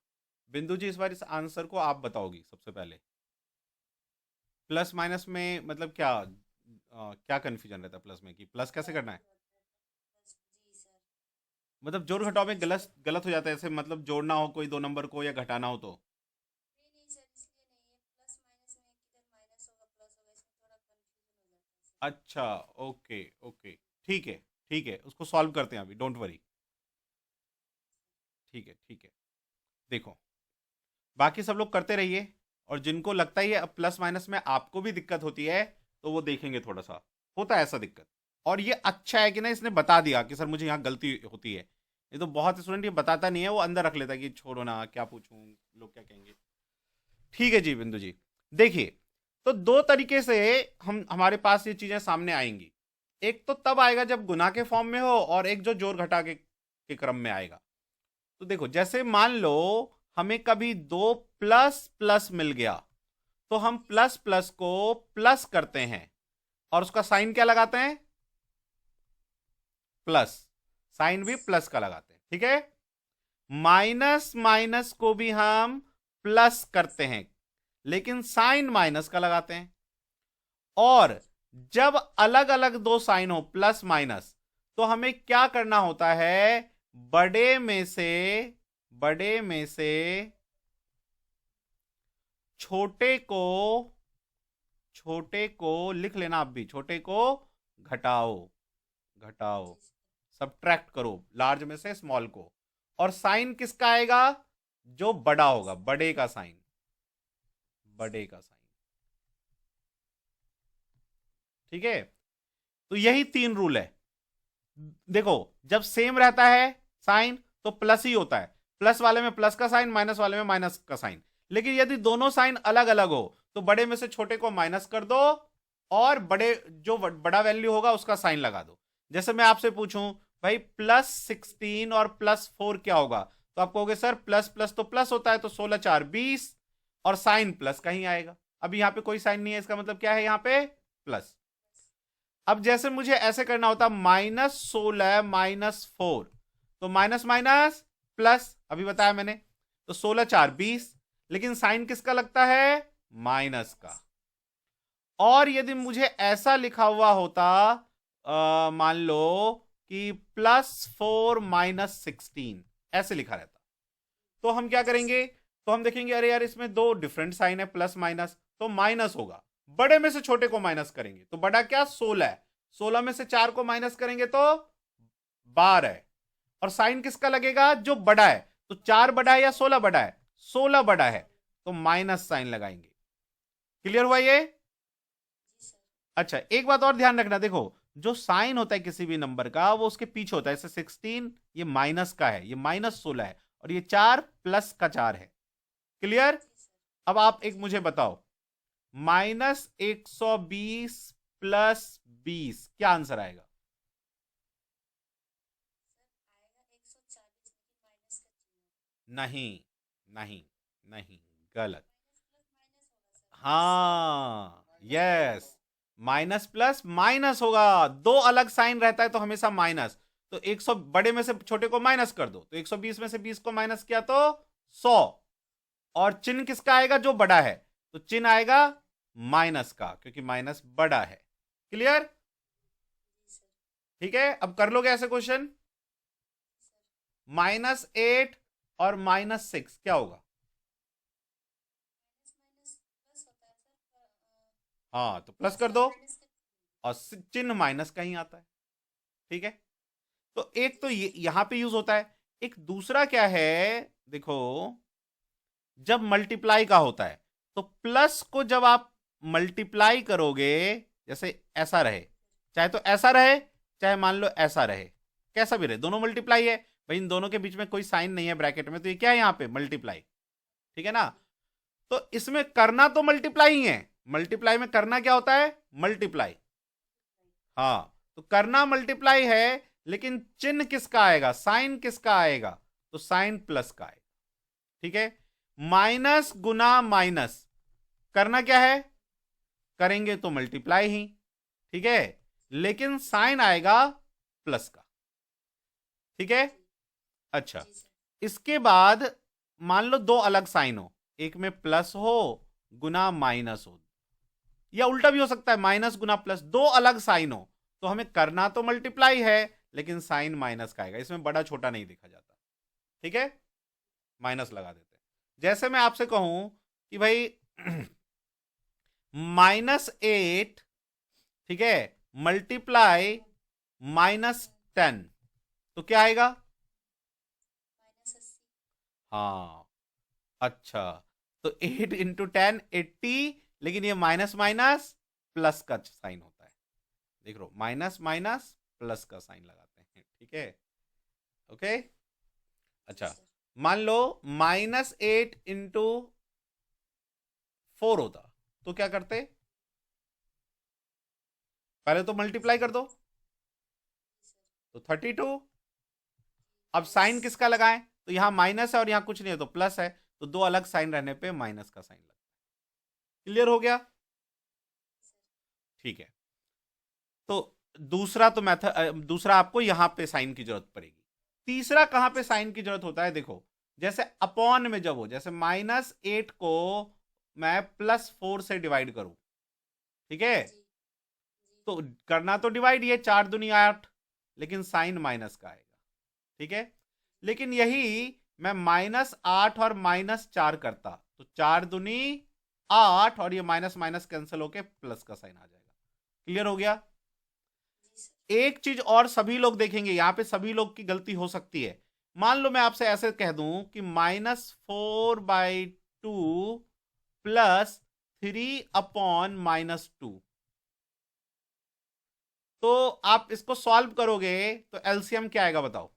Speaker 1: बिंदु जी, इस बार इस आंसर को आप बताओगी सबसे पहले। प्लस माइनस में मतलब क्या, क्या कंफ्यूजन रहता है प्लस में, कि प्लस कैसे करना है? मतलब जोड़ घटाव में गलत गलत हो जाता है ऐसे, मतलब जोड़ना हो कोई दो नंबर को या घटाना हो तो। अच्छा, ओके ओके, ठीक है, ठीक है, उसको सॉल्व करते हैं अभी, डोंट वरी। ठीक है, ठीक है। देखो, बाकी सब लोग करते रहिए, और जिनको लगता है ये अब प्लस माइनस में आपको भी दिक्कत होती है, तो वो देखेंगे, थोड़ा सा होता है ऐसा दिक्कत। और ये अच्छा है कि ना इसने बता दिया कि सर मुझे यहाँ गलती होती है। ये तो बहुत स्टूडेंट ये बताता नहीं है, वो अंदर रख लेता है कि छोड़ो ना, क्या पूछूं, लोग क्या कहेंगे। ठीक है जी बिंदु जी। देखिए, तो दो तरीके से हम हमारे पास ये चीजें सामने आएंगी। एक तो तब आएगा जब गुना के फॉर्म में हो, और एक जो जोड़ घटा के क्रम में आएगा। तो देखो, जैसे मान लो हमें कभी दो प्लस प्लस मिल गया, तो हम प्लस प्लस को प्लस करते हैं, और उसका साइन क्या लगाते हैं? प्लस। साइन भी प्लस का लगाते हैं, ठीक है। माइनस माइनस को भी हम प्लस करते हैं, लेकिन साइन माइनस का लगाते हैं। और जब अलग अलग दो साइन हो, प्लस माइनस, तो हमें क्या करना होता है? बड़े में से छोटे को लिख लेना, आप भी छोटे को घटाओ, घटाओ, सब्ट्रैक्ट करो लार्ज में से स्मॉल को। और साइन किसका आएगा? जो बड़ा होगा, बड़े का साइन, बड़े का साइन, ठीक है। तो यही तीन रूल है। देखो, जब सेम रहता है साइन तो प्लस ही होता है, प्लस वाले में प्लस का साइन, माइनस वाले में माइनस का साइन। लेकिन यदि दोनों साइन अलग अलग हो, तो बड़े में से छोटे को माइनस कर दो, और बड़े जो बड़ा वैल्यू होगा उसका साइन लगा दो। जैसे मैं आपसे पूछूं, भाई +16 और +4 क्या होगा, तो आप कहोगे सर प्लस प्लस तो प्लस होता है, तो 16 4 20, और साइन प्लस का ही आएगा। अब यहां पे कोई साइन नहीं है, इसका मतलब क्या है? यहां पे प्लस। अब जैसे मुझे ऐसे करना होता, -16 -4, तो माइनस माइनस प्लस, अभी बताया मैंने, तो 16 4 20, लेकिन साइन किसका लगता है? माइनस का। और यदि मुझे ऐसा लिखा हुआ होता, मान लो कि +4 -16, ऐसे लिखा रहता, तो हम क्या करेंगे? तो हम देखेंगे, अरे यार इसमें दो डिफरेंट साइन है, प्लस माइनस, तो माइनस होगा। बड़े में से छोटे को माइनस करेंगे, तो बड़ा क्या? 16 है, 16 में से 4 को माइनस करेंगे तो 12 है। और साइन किसका लगेगा? जो बड़ा है। तो 4 बड़ा है या 16 बड़ा है? 16 बड़ा है, तो माइनस साइन लगाएंगे। क्लियर हुआ ये? अच्छा, एक बात और ध्यान रखना, देखो, जो साइन होता है किसी भी नंबर का, वो उसके पीछे होता है। जैसे 16 ये माइनस का है, ये -16 है, और ये 4 प्लस का 4 है। क्लियर? अब आप एक मुझे बताओ, -120 +20 क्या आंसर आएगा? नहीं, नहीं, नहीं, गलत। हाँ, यस, माइनस प्लस माइनस होगा, दो अलग साइन रहता है तो हमेशा माइनस। तो 100 बड़े में से छोटे को माइनस कर दो, तो 120 में से 20 को माइनस किया तो 100। और चिन्ह किसका आएगा? जो बड़ा है, तो चिन्ह आएगा माइनस का, क्योंकि माइनस बड़ा है। क्लियर? ठीक है, अब कर लोगे ऐसे क्वेश्चन? -8 और -6 क्या होगा? हाँ, तो प्लस कर दो और चिन्ह माइनस का ही आता है। ठीक है, तो एक तो ये यहां पे यूज होता है। एक दूसरा क्या है, देखो, जब मल्टीप्लाई का होता है तो प्लस को जब आप मल्टीप्लाई करोगे, जैसे ऐसा रहे, चाहे तो ऐसा रहे, चाहे मान लो ऐसा रहे, कैसा भी रहे, दोनों मल्टीप्लाई है भाई, इन दोनों के बीच में कोई साइन नहीं है ब्रैकेट में, तो ये क्या है यहां पे? मल्टीप्लाई। ठीक है ना? तो इसमें करना तो मल्टीप्लाई ही है। मल्टीप्लाई में करना क्या होता है? मल्टीप्लाई। हाँ, तो करना मल्टीप्लाई है, लेकिन चिन्ह किसका आएगा? साइन किसका आएगा? तो साइन प्लस का आएगा। ठीक है, माइनस गुना माइनस करना क्या है? करेंगे तो मल्टीप्लाई ही। ठीक है, लेकिन साइन आएगा प्लस का। ठीक है, अच्छा, इसके बाद मान लो दो अलग साइन हो, एक में प्लस हो गुना माइनस हो, या उल्टा भी हो सकता है, माइनस गुना प्लस, दो अलग साइन हो, तो हमें करना तो मल्टीप्लाई है, लेकिन साइन माइनस का आएगा। इसमें बड़ा छोटा नहीं देखा जाता। ठीक है, माइनस लगा देते हैं। जैसे मैं आपसे कहूं कि भाई -8, ठीक है, मल्टीप्लाई -10, तो क्या आएगा? हाँ, अच्छा, तो 8 × 10 80, लेकिन ये माइनस माइनस प्लस का साइन होता है। देख लो, माइनस माइनस प्लस का साइन लगाते हैं। ठीक है, ओके। अच्छा, मान लो -8 × 4 होता, तो क्या करते? पहले तो मल्टीप्लाई कर दो, तो 32। अब साइन किसका लगाएं? तो यहां माइनस है और यहां कुछ नहीं है तो प्लस है, तो दो अलग साइन रहने पे माइनस का साइन लगता है। क्लियर हो गया? ठीक है, तो दूसरा आपको यहां पे साइन की जरूरत पड़ेगी। तीसरा कहां पे साइन की जरूरत होता है? देखो, जैसे अपॉन में जब हो, जैसे -8 को मैं +4 से डिवाइड करूं, ठीक है, तो करना तो डिवाइड, ये 4 दूनी 8, लेकिन साइन माइनस का आएगा। ठीक है, लेकिन यही मैं -8 और -4 करता, तो 4 दूनी 8, और ये माइनस माइनस कैंसिल होके प्लस का साइन आ जाएगा। क्लियर हो गया? एक चीज और सभी लोग देखेंगे, यहां पे सभी लोग की गलती हो सकती है। मान लो मैं आपसे ऐसे कह दूं कि -4/2 +3/-2, तो आप इसको सॉल्व करोगे तो एलसीएम क्या आएगा बताओ?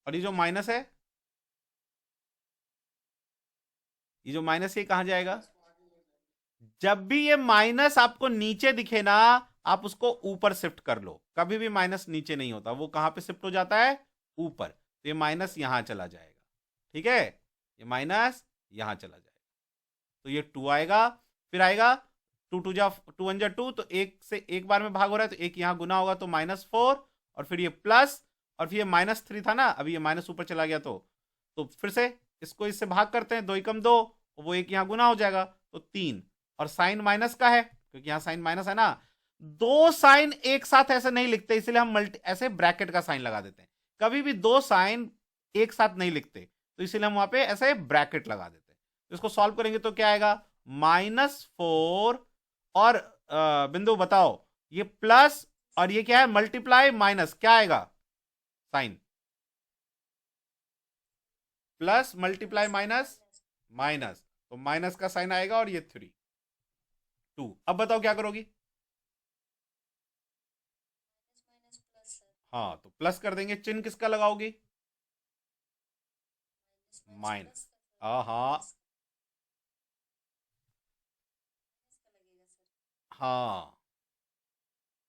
Speaker 1: और ये जो माइनस है, ये जो माइनस, ये कहां जाएगा? जब भी ये माइनस आपको नीचे दिखे ना, आप उसको ऊपर शिफ्ट कर लो। कभी भी माइनस नीचे नहीं होता, वो कहां पे शिफ्ट हो जाता है? ऊपर। तो ये माइनस यहां चला जाएगा। ठीक है, ये माइनस यहां चला जाएगा, तो ये 2 आएगा। फिर आएगा 2 × 2 तो एक से एक बार में भाग हो रहा है, तो एक यहां गुना होगा तो -4, और फिर ये प्लस, और फिर ये -3 था ना, अभी ये माइनस ऊपर चला गया, तो फिर से इसको इससे भाग करते हैं, 2 × 2, वो एक यहां गुना हो जाएगा तो 3, और साइन माइनस का है क्योंकि यहां साइन माइनस है ना। दो साइन एक साथ ऐसे नहीं लिखते, इसलिए हम मल्टी ऐसे ब्रैकेट का साइन लगा देते हैं। कभी भी दो साइन एक साथ नहीं लिखते, तो इसीलिए हम वहां पे ऐसे ब्रैकेट लगा देते हैं। तो इसको सॉल्व करेंगे तो क्या आएगा? -4, और बिंदु बताओ, ये प्लस, और ये क्या है? मल्टीप्लाई माइनस, क्या आएगा? Sign. Plus multiply minus minus, तो माइनस का साइन आएगा, और ये 2। अब बताओ क्या करोगी? हाँ, तो प्लस कर देंगे, चिन्ह किसका लगाओगी? माइनस। हाँ हाँ हाँ,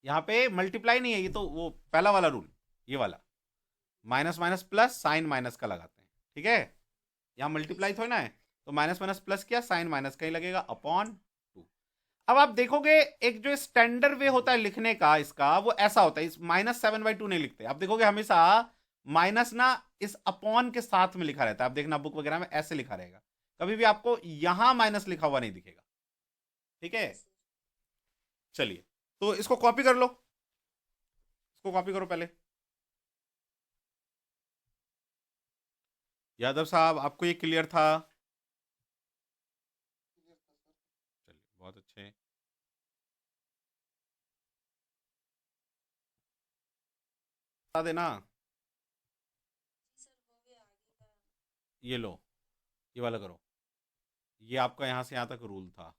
Speaker 1: यहाँ पे मल्टीप्लाई नहीं है, ये तो वो पहला वाला रूल, ये वाला minus minus plus, sign minus का लगाते हैं। ठीक है, यहाँ मल्टीप्लाई थोड़ी ना है, तो माइनस माइनस प्लस किया, साइन माइनस का ही लगेगा, अपॉन 2। अब आप देखोगे, एक जो स्टैंडर्ड वे होता है लिखने का इसका, वो ऐसा होता है, इस -7/2 नहीं लिखते। आप देखोगे हमेशा माइनस ना इस अपॉन के साथ में लिखा रहता है, आप देखना बुक वगैरह में ऐसे लिखा रहेगा, कभी भी आपको यहां माइनस लिखा हुआ नहीं दिखेगा। ठीक है, चलिए, तो इसको कॉपी कर लो। इसको कॉपी करो पहले। यादव साहब आपको ये क्लियर था? चलिए बहुत अच्छे। बता देना। ये लो, ये वाला करो। ये आपका यहाँ से यहाँ तक रूल था।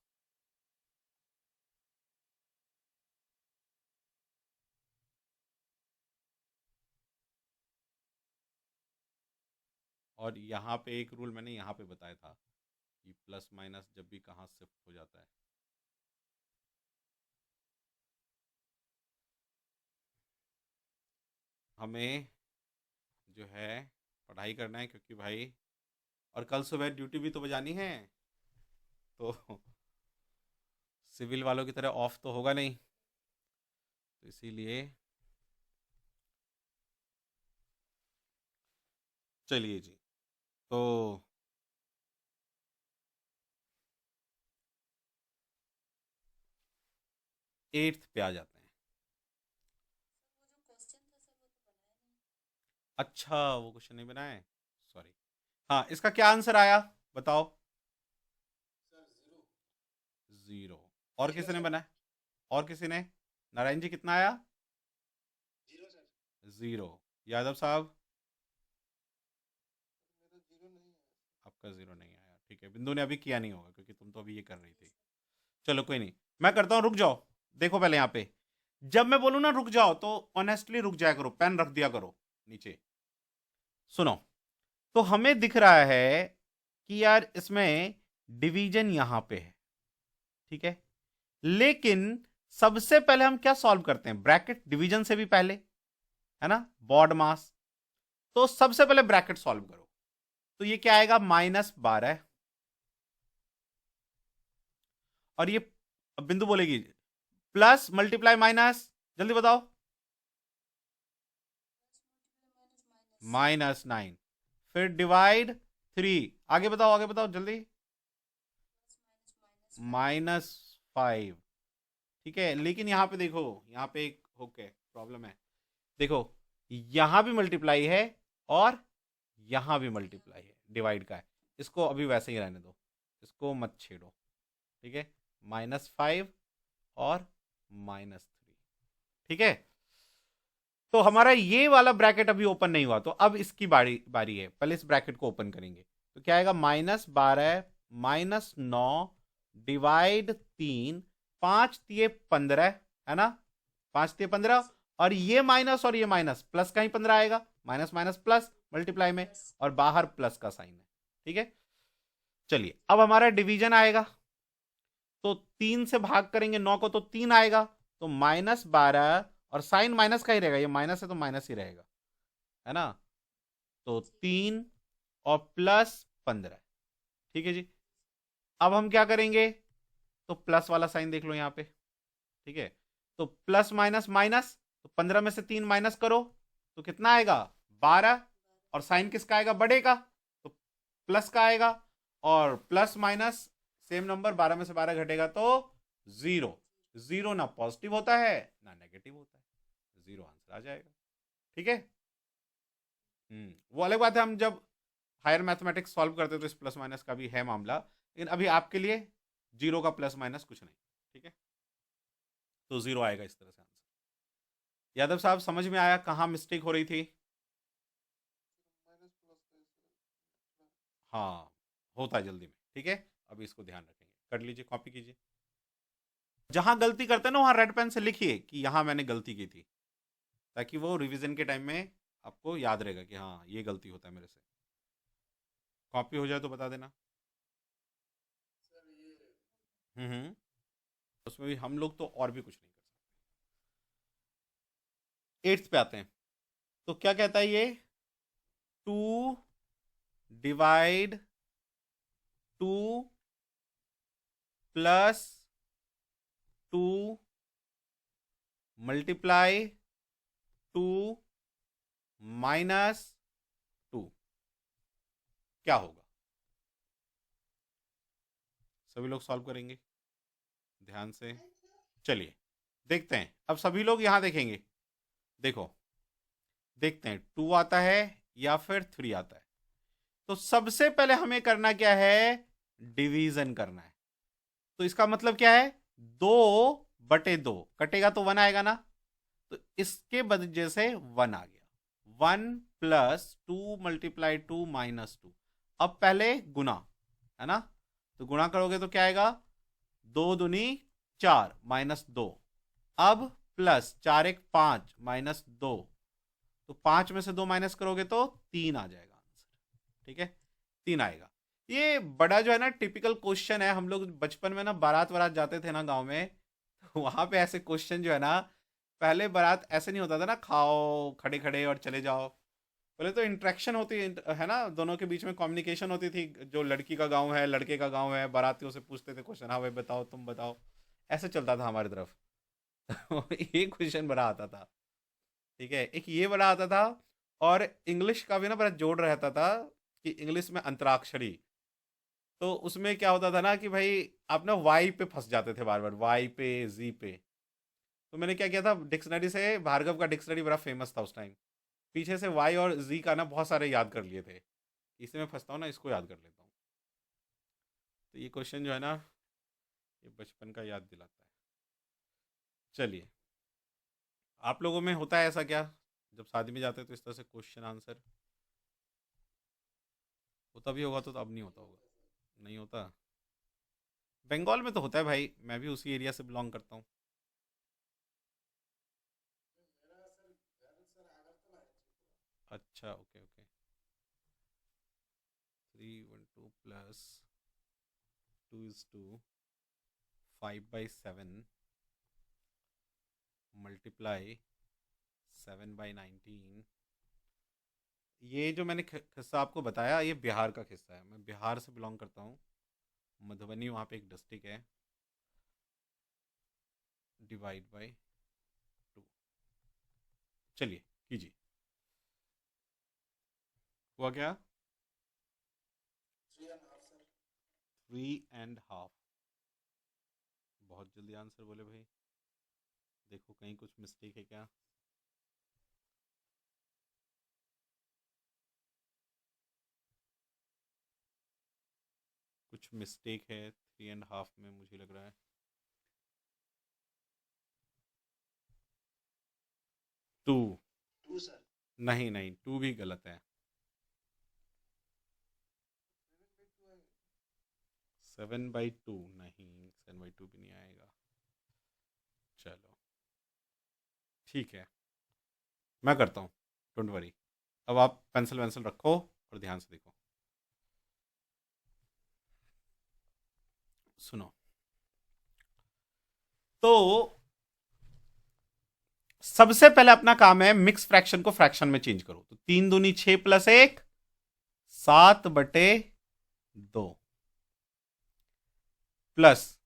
Speaker 1: और यहाँ पे एक रूल मैंने यहाँ पे बताया था कि प्लस माइनस जब भी कहाँ शिफ्ट हो जाता है। हमें जो है पढ़ाई करना है, क्योंकि भाई और कल सुबह ड्यूटी भी तो बजानी है। तो सिविल वालों की तरह ऑफ तो होगा नहीं, तो इसीलिए चलिए जी। तो 8th पे आ जाते हैं। अच्छा, वो क्वेश्चन नहीं बनाए, सॉरी। हाँ, इसका क्या आंसर आया बताओ? जीरो। और किसी ने बनाया? और किसी ने? नारायण जी कितना आया? जीरो। यादव साहब? आपका जीरो नहीं आया, ठीक है। बिंदु ने अभी किया नहीं होगा क्योंकि तुम तो अभी ये कर रही थी। चलो कोई नहीं, मैं करता हूँ, रुक जाओ। देखो पहले यहाँ पे जब मैं बोलूँ ना रुक जाओ, तो ऑनेस्टली रुक जाया करो, पेन रख दिया करो नीचे। सुनो, तो हमें दिख रहा है कि यार इसमें डिवीजन यहां पे है, ठीक है। लेकिन सबसे पहले हम क्या सॉल्व करते हैं? ब्रैकेट डिवीजन से भी पहले, है ना, बॉड मास। तो सबसे पहले ब्रैकेट सॉल्व करो, तो ये क्या आएगा? -12। और ये अब बिंदु बोलेगी प्लस मल्टीप्लाई माइनस, जल्दी बताओ। -9। फिर डिवाइड 3। आगे बताओ, आगे बताओ जल्दी। -5। ठीक है, लेकिन यहां पे देखो, यहां पे एक ओके प्रॉब्लम है। देखो, यहां भी मल्टीप्लाई है और यहां भी मल्टीप्लाई है, डिवाइड का है। इसको अभी वैसे ही रहने दो, इसको मत छेड़ो, ठीक है। -5 और -3, ठीक है। तो हमारा ये वाला ब्रैकेट अभी ओपन नहीं हुआ, तो अब इसकी बारी बारी है। पहले इस ब्रैकेट को ओपन करेंगे, तो क्या आएगा? -12 -9 डिवाइड 3, 5×3 = 15, है ना। 5×3 = 15। और ये माइनस और ये माइनस, प्लस का ही 15 आएगा, माइनस माइनस प्लस मल्टीप्लाई में, और बाहर प्लस का साइन है, ठीक है। चलिए अब हमारा डिवीजन आएगा, तो 3 से भाग करेंगे 9 को, तो 3 आएगा। तो -12, और साइन माइनस का ही रहेगा, ये माइनस है तो माइनस ही रहेगा, है ना। तो 3 और +15, ठीक है जी। अब हम क्या करेंगे? तो प्लस वाला साइन देख लो यहाँ पे, ठीक है। तो प्लस माइनस माइनस, तो 15 में से 3 माइनस करो, तो कितना आएगा? 12। और साइन किसका आएगा? बड़े का, तो प्लस का आएगा। और प्लस माइनस सेम नंबर, 12 में से 12 घटेगा तो 0। जीरो ना पॉजिटिव होता है ना नेगेटिव होता है, जीरो आंसर आ जाएगा, ठीक है। वो अलग बात है, हम जब हायर मैथमेटिक्स सॉल्व करते तो इस प्लस माइनस का भी है मामला, लेकिन अभी आपके लिए जीरो का प्लस माइनस कुछ नहीं, ठीक है। तो जीरो आएगा इस तरह से आंसर। यादव साहब समझ में आया कहाँ मिस्टेक हो रही थी? हाँ, होता है जल्दी में, ठीक है। अभी इसको ध्यान रखेंगे, कर लीजिए, कॉपी कीजिए। जहां गलती करते हैं ना, वहां रेड पेन से लिखिए कि यहां मैंने गलती की थी, ताकि वो रिवीजन के टाइम में आपको याद रहेगा कि हाँ ये गलती होता है मेरे से। कॉपी हो जाए तो बता देना। उसमें भी हम लोग तो और भी कुछ नहीं कर सकते। 8th पे आते हैं, तो क्या कहता है ये? 2 डिवाइड 2 +2 मल्टीप्लाई 2 -2, क्या होगा? सभी लोग सॉल्व करेंगे ध्यान से। चलिए देखते हैं, अब सभी लोग यहां देखेंगे। देखो, देखते हैं 2 आता है या फिर 3 आता है। तो सबसे पहले हमें करना क्या है, डिवीजन करना है। तो इसका मतलब क्या है, 2/2 कटेगा तो 1 आएगा ना, तो इसके वजह से 1 आ गया। 1+2 × 2 - 2। अब पहले गुना, है ना, तो गुणा करोगे तो क्या आएगा, 2×2 = 4 -2। अब प्लस 4×1 = 5 - 2, तो 5 में से 2 माइनस करोगे तो 3 आ जाएगा आंसर। ठीक है, 3 आएगा। ये बड़ा जो है ना टिपिकल क्वेश्चन है। हम लोग बचपन में ना बारात वारात जाते थे ना गांव में, तो वहां पे ऐसे क्वेश्चन जो है ना, पहले बारात ऐसे नहीं होता था ना, खाओ खड़े खड़े और चले जाओ। पहले तो इंटरेक्शन होती है ना, दोनों के बीच में कम्युनिकेशन होती थी। जो लड़की का गांव है, लड़के का गांव है, बारातियों से पूछते थे क्वेश्चन, हाँ भाई बताओ, तुम बताओ। ऐसे चलता था हमारी तरफ। ये क्वेश्चन बड़ा आता था। ठीक है, एक ये बड़ा आता था। और इंग्लिश का भी ना बड़ा जोड़ रहता था, कि इंग्लिश में अंतराक्षरी। तो उसमें क्या होता था ना कि भाई आप ना वाई पे फंस जाते थे बार बार, वाई पे, जी पे। तो मैंने क्या किया था, डिक्शनरी से, भार्गव का डिक्शनरी बड़ा फेमस था उस टाइम, पीछे से वाई और जी का ना बहुत सारे याद कर लिए थे। इसे मैं फंसता हूँ ना, इसको याद कर लेता हूँ। तो ये क्वेश्चन जो है ना, ये बचपन का याद दिलाता है। चलिए, आप लोगों में होता है ऐसा क्या, जब शादी में जाते हैं तो इस तरह से क्वेश्चन आंसर होता भी होगा, तो अब नहीं होता होगा, नहीं होता। बंगाल में तो होता है भाई, मैं भी उसी एरिया से बिलोंग करता हूँ। अच्छा, ओके ओके। 3 × 2 + 2 = 5/7 × 7/19। ये जो मैंने किस्सा आपको बताया, ये बिहार का किस्सा है। मैं बिहार से बिलोंग करता हूँ, मधुबनी वहाँ पे एक डिस्ट्रिक्ट है। /2। चलिए कीजिए। हुआ क्या, 3.5। बहुत जल्दी आंसर बोले भाई। देखो कहीं कुछ मिस्टेक है क्या। कुछ मिस्टेक है 3.5 में, मुझे लग रहा है। 2। नहीं नहीं, 2 भी गलत है। 7/2 नहीं, 7/2 भी नहीं आएगा। चलो ठीक है, मैं करता हूँ, डोंट वरी। अब आप पेंसिल वेंसिल रखो और ध्यान से देखो। सुनो, तो सबसे पहले अपना काम है मिक्स फ्रैक्शन को फ्रैक्शन में चेंज करो। तो 3×2 = 6 + 1 = 7/2 प्लस,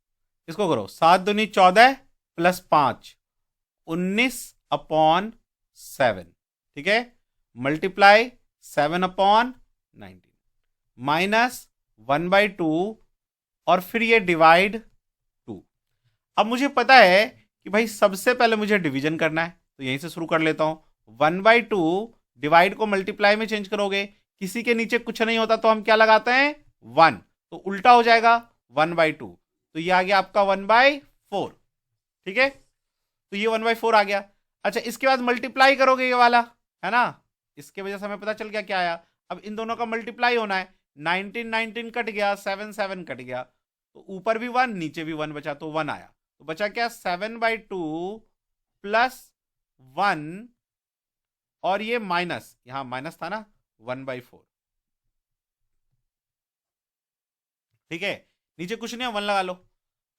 Speaker 1: इसको करो 7×2 = 14 + 5 = 19/7। ठीक है, मल्टीप्लाई 7/19 -1/2, और फिर ये डिवाइड 2। अब मुझे पता है कि भाई सबसे पहले मुझे डिवीजन करना है, तो यहीं से शुरू कर लेता हूं। 1/2 डिवाइड को मल्टीप्लाई में चेंज करोगे, किसी के नीचे कुछ नहीं होता तो हम क्या लगाते हैं, 1, तो उल्टा हो जाएगा 1/2। तो ये आ गया आपका 1/4। ठीक है, तो ये 1/4 आ गया। अच्छा, इसके बाद मल्टीप्लाई करोगे ये वाला, है ना, इसके वजह से हमें पता चल गया क्या आया। अब इन दोनों का मल्टीप्लाई होना है। 19 19 कट गया, 7 7 कट गया, तो ऊपर भी 1 नीचे भी 1 बचा, तो 1 आया। तो बचा क्या, 7/2 प्लस 1, और ये माइनस, यहां माइनस था ना, 1/4। ठीक है, नीचे कुछ नहीं है, 1 लगा लो।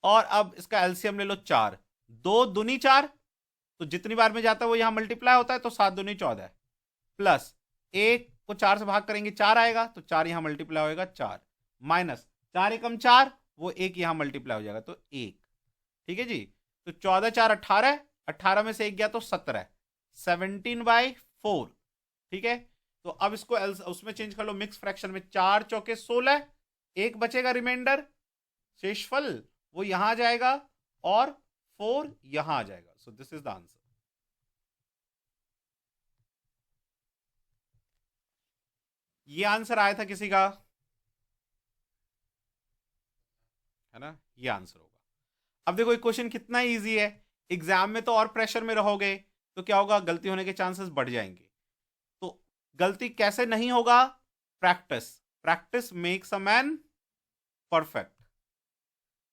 Speaker 1: और अब इसका एलसीएम ले लो, 4। 2×2 = 4, तो जितनी बार में जाता है वो यहां मल्टीप्लाई होता है, तो 7×2 = 14 प्लस 1 को 4 से भाग करेंगे 4 आएगा, तो 4 यहां मल्टीप्लाई होगा 4, माइनस 4 एकम 4, वो 1 यहां मल्टीप्लाई हो जाएगा, तो 1। ठीक है जी, तो 14 4 18, 18 में से 1 गया तो 17, 17/4। ठीक है, तो अब इसको उसमें चेंज कर लो मिक्स फ्रैक्शन में। 4 चौके 16, 1 बचेगा रिमाइंडर, शेषफल वो यहां आ जाएगा, और 4 यहां आ जाएगा। So this is the answer. ये आंसर आया था किसी का, है ना, ये आंसर होगा। अब देखो ये क्वेश्चन कितना इजी है, एग्जाम में तो और प्रेशर में रहोगे तो क्या होगा, गलती होने के चांसेस बढ़ जाएंगे। तो गलती कैसे नहीं होगा, practice, practice makes a man perfect.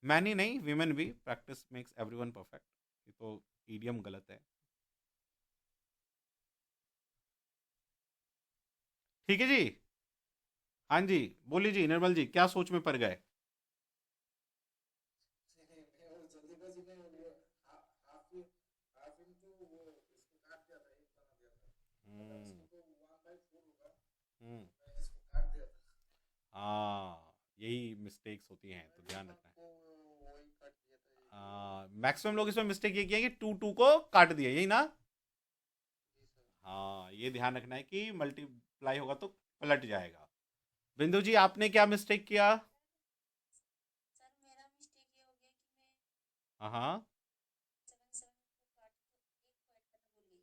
Speaker 1: Man ही नहीं, विमेन भी, प्रैक्टिस मेक्स एवरीवन परफेक्ट। ये तो ईडियम गलत है। ठीक है जी। हाँ जी, बोलिए जी निर्मल जी, क्या सोच में पड़ गए।
Speaker 3: जल्दीबाजी में वो हाफ हाफ इंटू वो इसको काट दिया था, एक बना दिया था, मतलब
Speaker 1: हम्म।
Speaker 3: इसको तो 1/4 होगा,
Speaker 1: हम्म।
Speaker 3: मैं इसको काट दिया था।
Speaker 1: हाँ, यही मिस्टेक्स होती हैं, तो
Speaker 3: मैं भी
Speaker 1: ध्यान रखना है।
Speaker 3: आपको वही काट दिया था, ये
Speaker 1: मैक्सिमम लोग इसमें मिस्टेक ये किए कि टू टू को काट दिया, यही ना।
Speaker 3: जी सर।
Speaker 1: हाँ, ये ध्यान रखना है कि मल्टीप्लाई होगा तो पलट जाएगा। बिंदु जी आपने क्या मिस्टेक किया।
Speaker 4: सर मेरा मिस्टेक ये हो गया कि मैं
Speaker 1: हाँ हाँ।
Speaker 4: 77 को काट तो एक को ऐड करना भूल गई।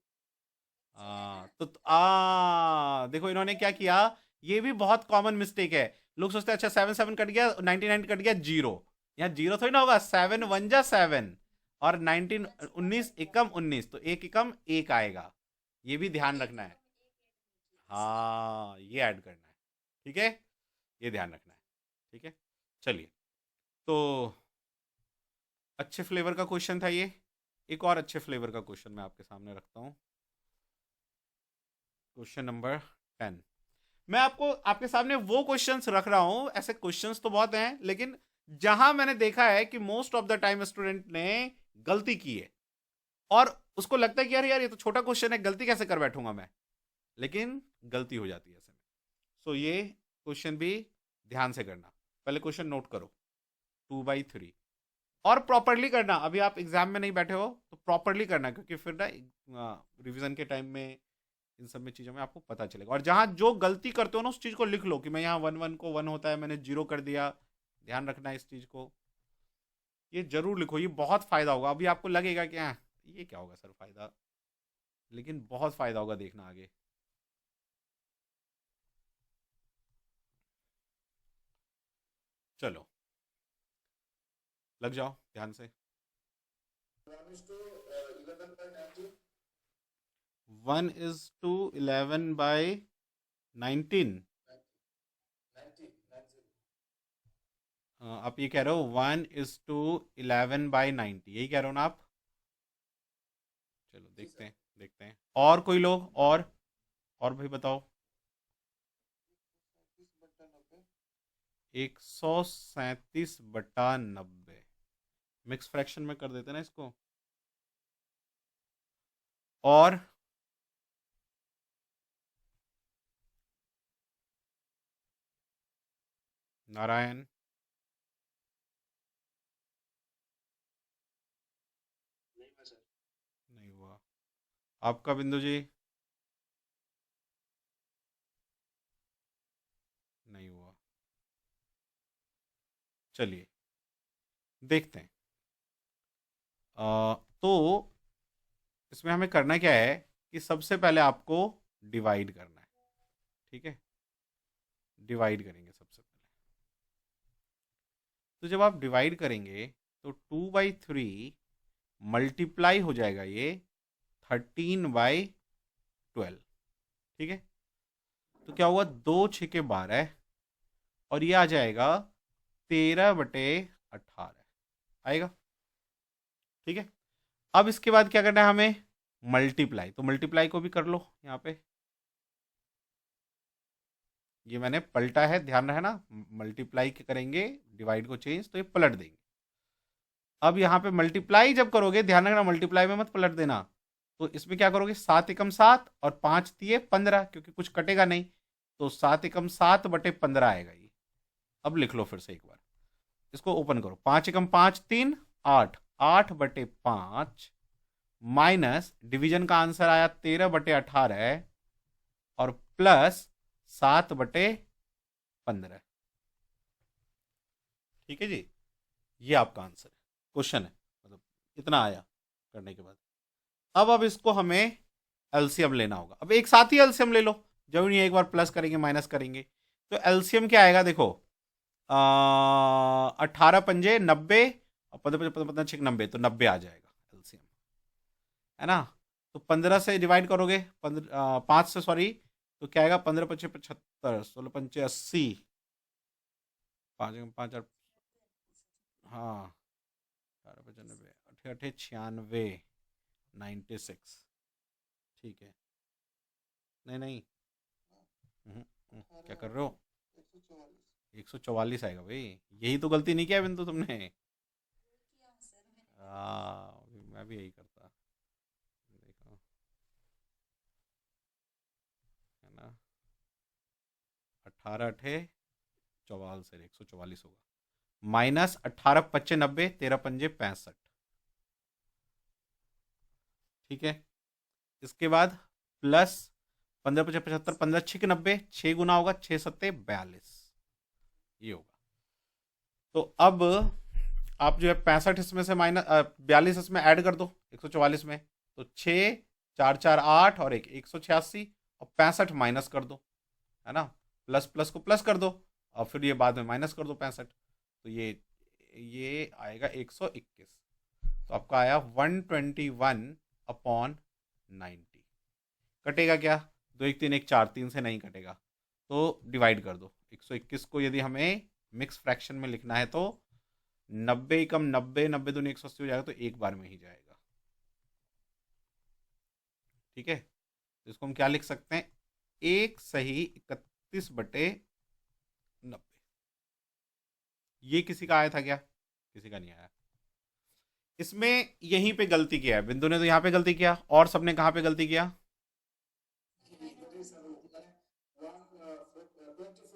Speaker 4: सही है ना?
Speaker 1: देखो इन्होंने क्या किया, ये भी बहुत कॉमन मिस्टेक है। लोग सोचते हैं अच्छा 7 7 कट गया, 99 कट गया, जीरो। यहाँ जीरो थोड़ी ना होगा, 7 1 जा 7, और 19
Speaker 4: 10 को
Speaker 1: 19
Speaker 4: ऐड
Speaker 1: एकम
Speaker 4: करना।
Speaker 1: 19, तो एक एकम एक आएगा। ये भी ध्यान
Speaker 4: एक
Speaker 1: रखना
Speaker 4: ही
Speaker 1: है।
Speaker 4: कम एक ऐड नहीं किया इसलिए।
Speaker 1: हाँ, ये ऐड करना है। ठीक है, ये ध्यान रखना है। ठीक है, चलिए। तो अच्छे फ्लेवर का क्वेश्चन था ये। एक और अच्छे फ्लेवर का क्वेश्चन मैं आपके सामने रखता हूँ। Question number 10। मैं आपको आपके सामने वो क्वेश्चंस रख रहा हूं, ऐसे क्वेश्चंस तो बहुत हैं, लेकिन जहां मैंने देखा है कि most of the time student ने गलती की है, और उसको लगता है कि यार यार ये तो छोटा क्वेश्चन है, गलती कैसे कर बैठूंगा मैं, लेकिन गलती हो जाती है ऐसे में। सो ये क्वेश्चन भी ध्यान से करना। पहले क्वेश्चन नोट करो, 2/3, और प्रॉपरली करना। अभी आप एग्जाम में नहीं बैठे हो तो प्रॉपरली करना, क्योंकि फिर ना रिवीजन के टाइम में इन सब में चीज़ों में आपको पता चलेगा। और जहां जो गलती करते हो ना, उस चीज़ को लिख लो कि मैं यहाँ 1 1 को 1 होता है, मैंने 0 कर दिया। ध्यान रखना है इस चीज़ को, ये जरूर लिखो, ये बहुत फायदा होगा। अभी आपको लगेगा कि हाँ ये क्या होगा सर फायदा, लेकिन बहुत फायदा होगा, देखना आगे। चलो लग जाओ ध्यान से।
Speaker 3: 1:11/19।
Speaker 1: 1:11/19।
Speaker 3: 90।
Speaker 1: आप ये कह रहे हो 1:11/90, यही कह रहे हो ना आप। चलो
Speaker 3: जी
Speaker 1: देखते
Speaker 3: सर।
Speaker 1: हैं, देखते हैं और कोई लोग, और भाई बताओ।
Speaker 3: 137/90।
Speaker 1: 137/90, मिक्स फ्रैक्शन में कर देते ना इसको। और नारायण,
Speaker 3: नहीं हुआ सर।
Speaker 1: नहीं हुआ। आपका बिंदु जी, नहीं हुआ। चलिए देखते हैं। तो इसमें हमें करना क्या है कि सबसे पहले आपको डिवाइड करना है। ठीक है, डिवाइड करेंगे सबसे पहले। तो जब आप डिवाइड करेंगे तो 2/3 मल्टीप्लाई हो जाएगा ये 13/12। ठीक है, तो क्या हुआ, 2 6 के 12, और ये आ जाएगा 13/18 आएगा। ठीक है, अब इसके बाद क्या करना है हमें, मल्टीप्लाई। तो मल्टीप्लाई को भी कर लो यहाँ पे, ये मैंने पलटा है, ध्यान रहे ना। मल्टीप्लाई करेंगे, डिवाइड को चेंज, तो ये पलट देंगे। अब यहाँ पे मल्टीप्लाई जब करोगे, ध्यान रखना मल्टीप्लाई में मत पलट देना। तो इसमें क्या करोगे, 7 एकम 7 और 5 तिये 15, क्योंकि कुछ कटेगा नहीं, तो 7 एकम 7/15 आएगा ये। अब लिख लो फिर से एक बार, इसको ओपन करो। 5 एकम 5 3 8, 8/5 माइनस डिवीजन का आंसर आया 13/18, और प्लस 7/15। ठीक है जी, ये आपका आंसर है, क्वेश्चन है, मतलब इतना आया करने के बाद। अब इसको हमें एलसीएम लेना होगा। अब एक साथ ही एलसीएम ले लो, जरूरी नहीं है एक बार प्लस करेंगे माइनस करेंगे। तो एलसीएम क्या आएगा देखो, 18 पंजे 90 और 15 तो 90 आ जाएगा एलसीएम, है ना। तो 15 से डिवाइड करोगे, 5 से सॉरी, तो क्या आएगा, 15 × 5 = 75, 16 × 5 = 80, 5 × 5 हाँ 18 × 5 = 90, 8 × 96, 96, ठीक है। नहीं नहीं, क्या कर रहे हो, 144 आएगा भाई, यही तो गलती नहीं किया बिंदु तुमने।
Speaker 4: किया सर मैंने।
Speaker 1: मैं भी यही करता, देखो, है ना। 18 × 8 = 44, 144 होगा, माइनस 18 × 5 = 90, 13 × 5 = 65, ठीक है। इसके बाद प्लस 15 × 5 = 75, 15 × 6 = 90, 6 गुना होगा, 6 × 7 = 42, ये होगा। तो अब आप जो है 65 इसमें से माइनस 42 इसमें ऐड कर दो 144 में, तो 6 4 4 8 और 186, और 65 माइनस कर दो, है ना, प्लस प्लस को प्लस कर दो, और फिर ये बाद में माइनस कर दो 65, तो ये आएगा 121, तो आपका आया 121/90। कटेगा क्या, 2 1 3 1 4, 3 से नहीं कटेगा, तो डिवाइड कर दो 121 को, यदि हमें मिक्स फ्रैक्शन में लिखना है तो 90 कम 90, 90 दूनी 180 हो जाएगा, तो एक बार में ही जाएगा, ठीक है। तो इसको हम क्या लिख सकते हैं, 1 सही 31/90। ये किसी का आया था क्या, किसी का नहीं आया। इसमें यहीं पे गलती किया है बिंदु ने, तो यहाँ पे गलती किया, और सबने कहाँ पे गलती किया,
Speaker 3: सर मैंने 24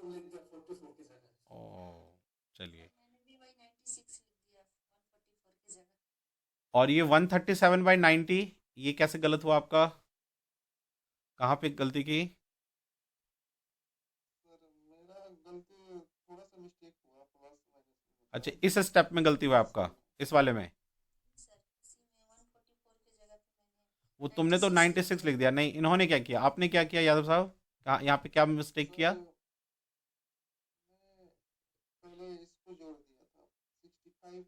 Speaker 3: लिख दिया 44 की जगह।
Speaker 1: ओ चलिए,
Speaker 4: मैंने भी वही 96 लिख दिया 144 की जगह।
Speaker 1: और ये 137/90, ये कैसे गलत हुआ आपका, कहाँ पे गलती की,
Speaker 3: सर मेरा गलती थोड़ा सा मिस्टेक हुआ, प्लस माइनस
Speaker 1: अच्छा इस स्टेप में गलती हुआ आपका, इस वाले में,
Speaker 4: सर इसी में 144 की जगह पे
Speaker 1: वो
Speaker 4: मैंने
Speaker 1: तुमने तो
Speaker 4: 96 लिख
Speaker 1: 96
Speaker 4: दिया।
Speaker 1: लिख दिया, नहीं इन्होंने क्या किया, आपने क्या किया यादव साहब, कहाँ यहाँ पे क्या मिस्टेक
Speaker 3: सर
Speaker 1: किया,
Speaker 3: मैंने पहले इसको जोड़ दिया था 65 42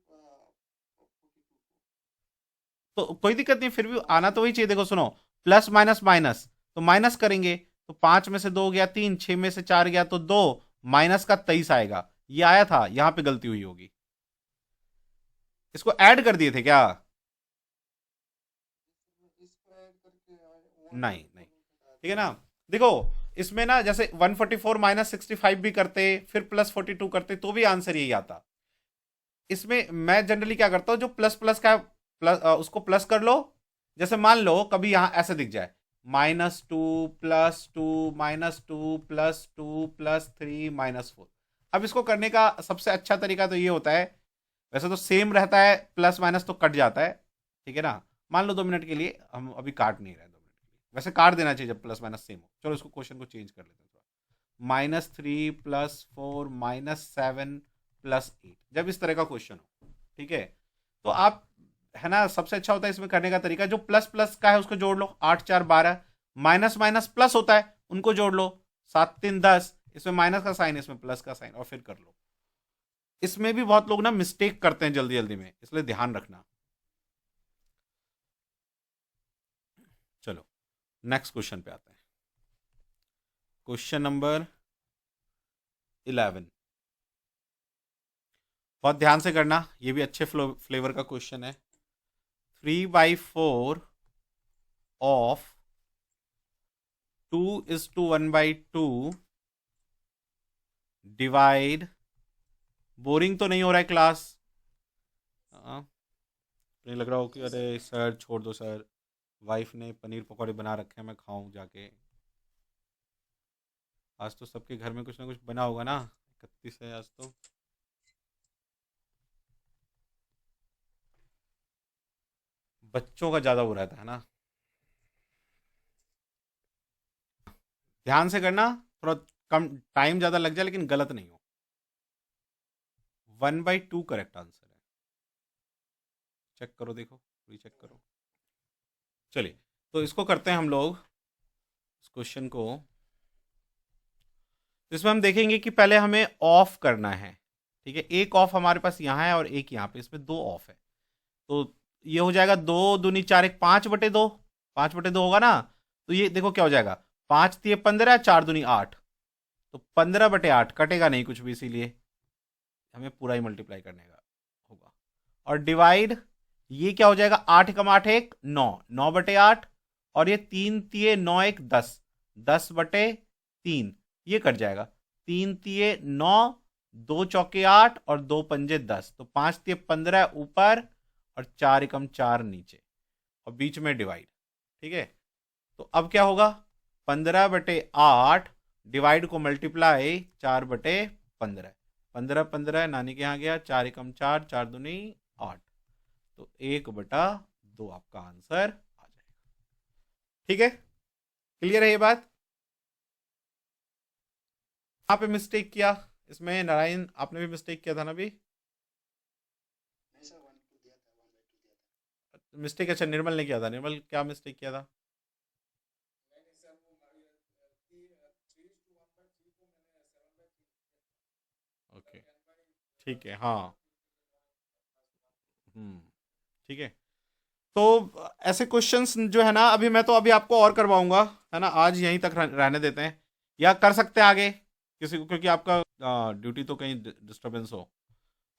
Speaker 3: को।
Speaker 1: तो कोई दिक्कत नहीं, फिर भी आना तो वही चाहिए, देखो सुनो, प्लस माइनस माइनस, तो माइनस करेंगे, तो 5 में से 2 गया 3, 6 में से 4 गया तो 2, माइनस का 23 आएगा, ये आया था, यहां पे गलती हुई होगी, इसको ऐड कर दिए थे क्या,
Speaker 3: इसको ऐड करके
Speaker 1: नहीं
Speaker 3: 144
Speaker 1: नहीं,
Speaker 3: में घटा
Speaker 1: ठीक है
Speaker 3: दिया।
Speaker 1: ना। देखो इसमें ना, जैसे 144 माइनस 65 भी करते, फिर प्लस 42 करते, तो भी आंसर यही आता। इसमें मैं जनरली क्या करता हूं, जो प्लस प्लस का प्लस उसको प्लस कर लो, जैसे मान लो कभी यहां ऐसे दिख जाए, -2 +2 -2 +2 +3 -4। अब इसको करने का सबसे अच्छा तरीका तो ये होता है, वैसे तो सेम रहता है, प्लस माइनस तो कट जाता है, ठीक है ना। मान लो 2 मिनट के लिए हम अभी काट नहीं रहे, 2 मिनट के लिए, वैसे काट देना चाहिए जब प्लस माइनस सेम हो। चलो इसको क्वेश्चन को चेंज कर लेते हैं थोड़ा, -3 +4 -7 +8, जब इस तरह का क्वेश्चन हो, ठीक है, तो आप, है ना, सबसे अच्छा होता है इसमें करने का तरीका, जो प्लस प्लस का है उसको जोड़ लो, 8 4 12, माइनस माइनस प्लस होता है उनको जोड़ लो, 7 3 10, इसमें माइनस का साइन इसमें प्लस का साइन, और फिर कर लो। इसमें भी बहुत लोग ना मिस्टेक करते हैं जल्दी जल्दी में, इसलिए ध्यान रखना। चलो नेक्स्ट क्वेश्चन पे आते हैं, क्वेश्चन नंबर 11, बहुत ध्यान से करना, ये भी अच्छे फ्लेवर का क्वेश्चन है। 3/4 ऑफ 2:1/2 डिवाइड, बोरिंग तो नहीं हो रहा है क्लास, नहीं लग रहा हो कि अरे सर छोड़ दो सर, वाइफ ने पनीर पकौड़े बना रखे हैं, मैं खाऊं जाके, आज तो सबके घर में कुछ ना कुछ बना होगा ना, 31 है आज तो। बच्चों का ज़्यादा वो रहता है ना, ध्यान से करना, थोड़ा कम टाइम ज़्यादा लग जाए लेकिन गलत नहीं हो। 1/2 करेक्ट आंसर है, चेक करो, देखो रीचेक करो। चलिए तो इसको करते हैं हम लोग, इस क्वेश्चन को तो इसमें हम देखेंगे कि पहले हमें ऑफ करना है, ठीक है। एक ऑफ हमारे पास यहाँ है और एक यहाँ पे, इसमें दो ऑफ है। तो ये हो जाएगा 2 दूनी 4 एक 5/2, 5/2 होगा ना। तो ये देखो क्या हो जाएगा, 5×3 = 15, 4×2 = 8, तो 15/8 कटेगा नहीं कुछ भी, इसीलिए हमें पूरा ही मल्टीप्लाई करने का होगा। और डिवाइड, ये क्या हो जाएगा, 8×8 एक 9, 9/8, और ये 3×3 = 9 एक 10, 10/3, ये कट जाएगा। 3×3 = 9, 2×4 = 8 और 2×5 = 10, तो 5×3 = 15 ऊपर और 4×1 = 4 नीचे, और बीच में डिवाइड, ठीक है। तो अब क्या होगा, 15/8 डिवाइड को मल्टीप्लाई 4/15, 15 नानी के यहाँ गया, 4×1 = 4, 4×2 = 8, तो 1/2 आपका आंसर आ जाएगा। ठीक है, क्लियर है ये बात। यहाँ पे मिस्टेक किया, इसमें नारायण आपने भी मिस्टेक किया था ना अभी,
Speaker 3: नहीं सर 1/2 दिया था, 1/2 दिया था।
Speaker 1: मिस्टेक। अच्छा, निर्मल ने किया था। निर्मल क्या मिस्टेक किया था?
Speaker 3: नहीं नहीं सर, वो 3:1/3 को मैंने 7/3
Speaker 1: ओके,
Speaker 3: मतलब 10/,
Speaker 1: ठीक है, हाँ,
Speaker 3: 10/3
Speaker 1: हम्म, ठीक है। तो ऐसे क्वेश्चंस जो है ना, अभी मैं तो अभी आपको और करवाऊंगा, है ना। आज यहीं तक रहने देते हैं, या कर सकते हैं आगे किसी को, क्योंकि आपका ड्यूटी तो कहीं डिस्टरबेंस हो,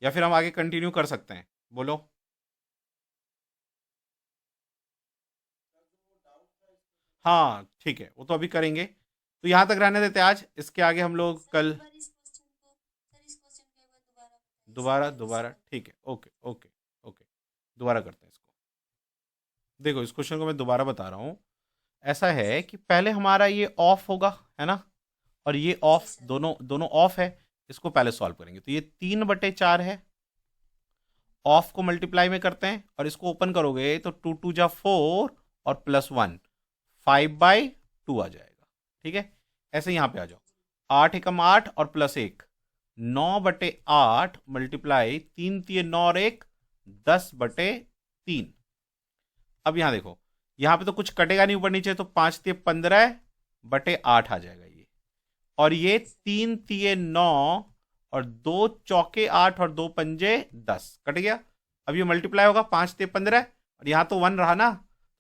Speaker 1: या फिर हम आगे कंटिन्यू कर सकते हैं, बोलो। हाँ ठीक है, वो तो अभी करेंगे, तो यहाँ तक रहने देते हैं आज। इसके आगे हम लोग
Speaker 4: सर
Speaker 1: कल
Speaker 4: एक बार इस क्वेश्चन को एक बार दोबारा बताइए सर,
Speaker 1: दोबारा
Speaker 4: मेरे को
Speaker 1: दोबारा,
Speaker 4: समझ।
Speaker 1: ठीक है, ओके ओके ओके, दोबारा करते हैं इसको। देखो, इस क्वेश्चन को मैं दोबारा बता रहा हूँ। ऐसा
Speaker 4: जी
Speaker 1: है
Speaker 4: सर।
Speaker 1: कि पहले हमारा ये ऑफ होगा, है ना, और ये
Speaker 4: जी
Speaker 1: ऑफ,
Speaker 4: सर।
Speaker 1: दोनों दोनों ऑफ है। इसको पहले सॉल्व करेंगे, तो ये 3/4 है, ऑफ को मल्टीप्लाई में करते हैं, और इसको ओपन करोगे तो 2×2 = 4 और +1 5/2 आ जाएगा, ठीक है। ऐसे यहाँ पे आ जाओ, 8×1 = 8 और +1, 9/8 मल्टीप्लाई 3×3 = 9 और 1 10/3। अब यहाँ देखो, यहाँ पे तो कुछ कटेगा नहीं ऊपर नीचे, तो 5×3 = 15/8 आ जाएगा ये। और ये
Speaker 4: जी सर।
Speaker 1: 3×3 = 9 और 2×4 = 8 और 2×5 = 10 कट गया। अब ये मल्टीप्लाई होगा, 5×3 = 15, और यहाँ तो 1 रहा ना,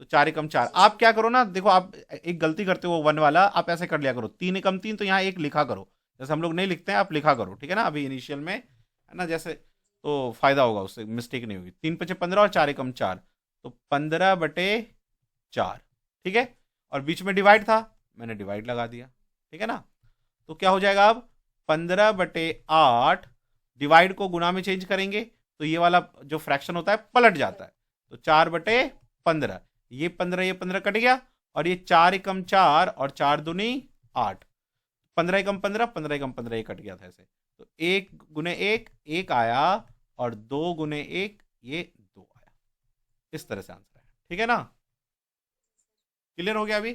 Speaker 1: तो 4×1 = 4।
Speaker 4: जी
Speaker 1: आप
Speaker 4: सर।
Speaker 1: क्या करो ना, देखो आप एक गलती करते हो 1 वाला, आप ऐसे कर लिया करो, 3×3 तो यहाँ एक लिखा करो, जैसे हम लोग नहीं लिखते हैं, आप लिखा करो, ठीक है ना, अभी इनिशियल में, है ना, जैसे, तो फायदा होगा, उससे मिस्टेक नहीं होगी। 3×5 = 15 और 4×1 = 4, तो 15/4, ठीक है। और बीच में डिवाइड था, मैंने डिवाइड लगा दिया, ठीक है ना। तो क्या हो जाएगा अब, 15/8 डिवाइड को गुना में चेंज करेंगे, तो ये वाला जो फ्रैक्शन होता है पलट जाता है, तो 4/15, ये 15 ये 15 कट गया, और ये 4×1 = 4 और 4×2 = 8, 15×15 15×15 ये कट गया था ऐसे, तो 1×1 1 आया, और 2×1 ये 2 आया। इस तरह से आंसर है, ठीक है ना, क्लियर हो गया अभी।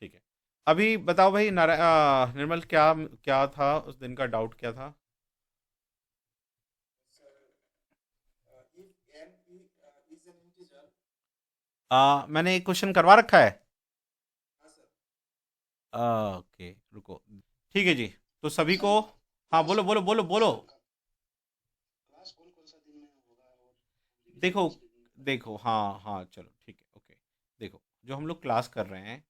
Speaker 1: ठीक है, अभी बताओ भाई निर्मल, क्या क्या था उस दिन का डाउट, क्या था?
Speaker 3: if n is an integer।
Speaker 1: मैंने एक क्वेश्चन करवा रखा है।
Speaker 3: हाँ सर।
Speaker 1: ओके, रुको, ठीक है जी। तो सभी
Speaker 3: सर
Speaker 1: को, हाँ
Speaker 3: क्लास
Speaker 1: बोलो बोलो बोलो बोलो।
Speaker 3: सर क्लास कौन कौन सा दिन में होगा, और रिवीजन
Speaker 1: देखो
Speaker 3: किस दिन में करना
Speaker 1: देखो, हाँ हाँ, चलो ठीक है, ओके। देखो, जो हम लोग क्लास कर रहे हैं,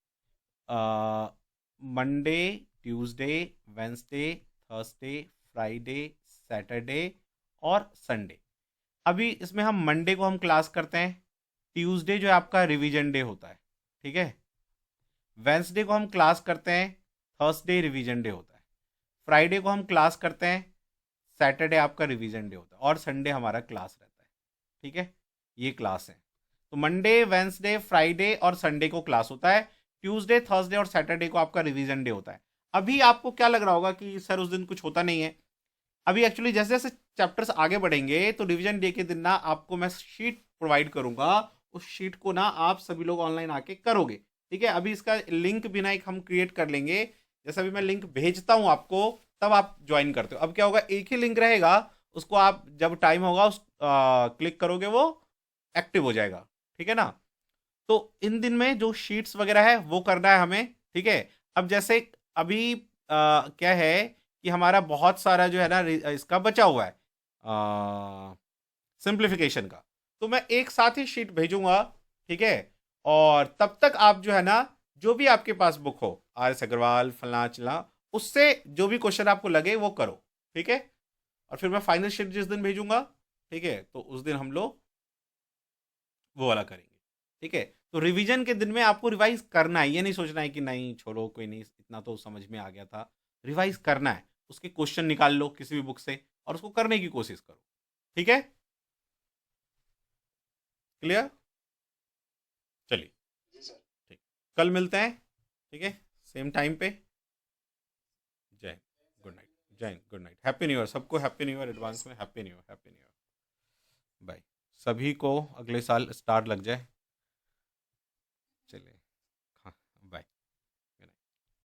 Speaker 1: Monday, Tuesday, Wednesday, Thursday, Friday, Saturday और संडे। अभी इसमें हम मंडे को हम क्लास करते हैं, ट्यूसडे जो है आपका रिवीजन डे होता है, ठीक है। वेंसडे को हम क्लास करते हैं, थर्सडे रिवीजन डे होता है। फ्राइडे को हम क्लास करते हैं, सैटरडे आपका रिवीजन डे होता है, और संडे हमारा क्लास रहता है, ठीक है। ये क्लास है, तो मंडे, वेंसडे, फ्राइडे और संडे को क्लास होता है, ट्यूसडे, थर्सडे और सैटरडे को आपका रिवीजन डे होता है। अभी आपको क्या लग रहा होगा कि सर उस दिन कुछ होता नहीं है। अभी एक्चुअली जैसे जैसे चैप्टर्स आगे बढ़ेंगे, तो रिवीजन डे के दिन ना आपको मैं शीट प्रोवाइड करूंगा, उस शीट को ना आप सभी लोग ऑनलाइन आके करोगे, ठीक है। अभी इसका लिंक भी ना एक हम क्रिएट कर लेंगे, जैसे अभी मैं लिंक भेजता हूं आपको, तब आप ज्वाइन करते हो। अब क्या होगा, एक ही लिंक रहेगा, उसको आप जब टाइम होगा उस क्लिक करोगे, वो एक्टिव हो जाएगा, ठीक है ना। तो इन दिन में जो शीट्स वगैरह है वो करना है हमें, ठीक है। अब जैसे अभी क्या है कि हमारा बहुत सारा जो है ना इसका बचा हुआ है सिंप्लीफिकेशन का, तो मैं एक साथ ही शीट भेजूंगा, ठीक है। और तब तक आप जो है ना, जो भी आपके पास बुक हो, आर एस अग्रवाल फलना चला, उससे जो भी क्वेश्चन आपको लगे वो करो, ठीक है। और फिर मैं फाइनल शीट जिस दिन भेजूंगा, ठीक है, तो उस दिन हम लोग वो वाला करेंगे, ठीक है। तो रिवीजन के दिन में आपको रिवाइज करना है, ये नहीं सोचना है कि नहीं छोड़ो कोई नहीं, इतना तो समझ में आ गया था। रिवाइज करना है, उसके क्वेश्चन निकाल लो किसी भी बुक से और उसको करने की कोशिश करो, ठीक है। क्लियर? चलिए,
Speaker 3: जी सर।
Speaker 1: ठीक, कल मिलते हैं, ठीक है, सेम टाइम पे। जय हिंद, गुड नाइट, जय Hind, good night, happy new year सबको, हैप्पी न्यू ईयर एडवांस में, happy new year, happy new year. Bye. सभी को अगले साल स्टार लग जाए।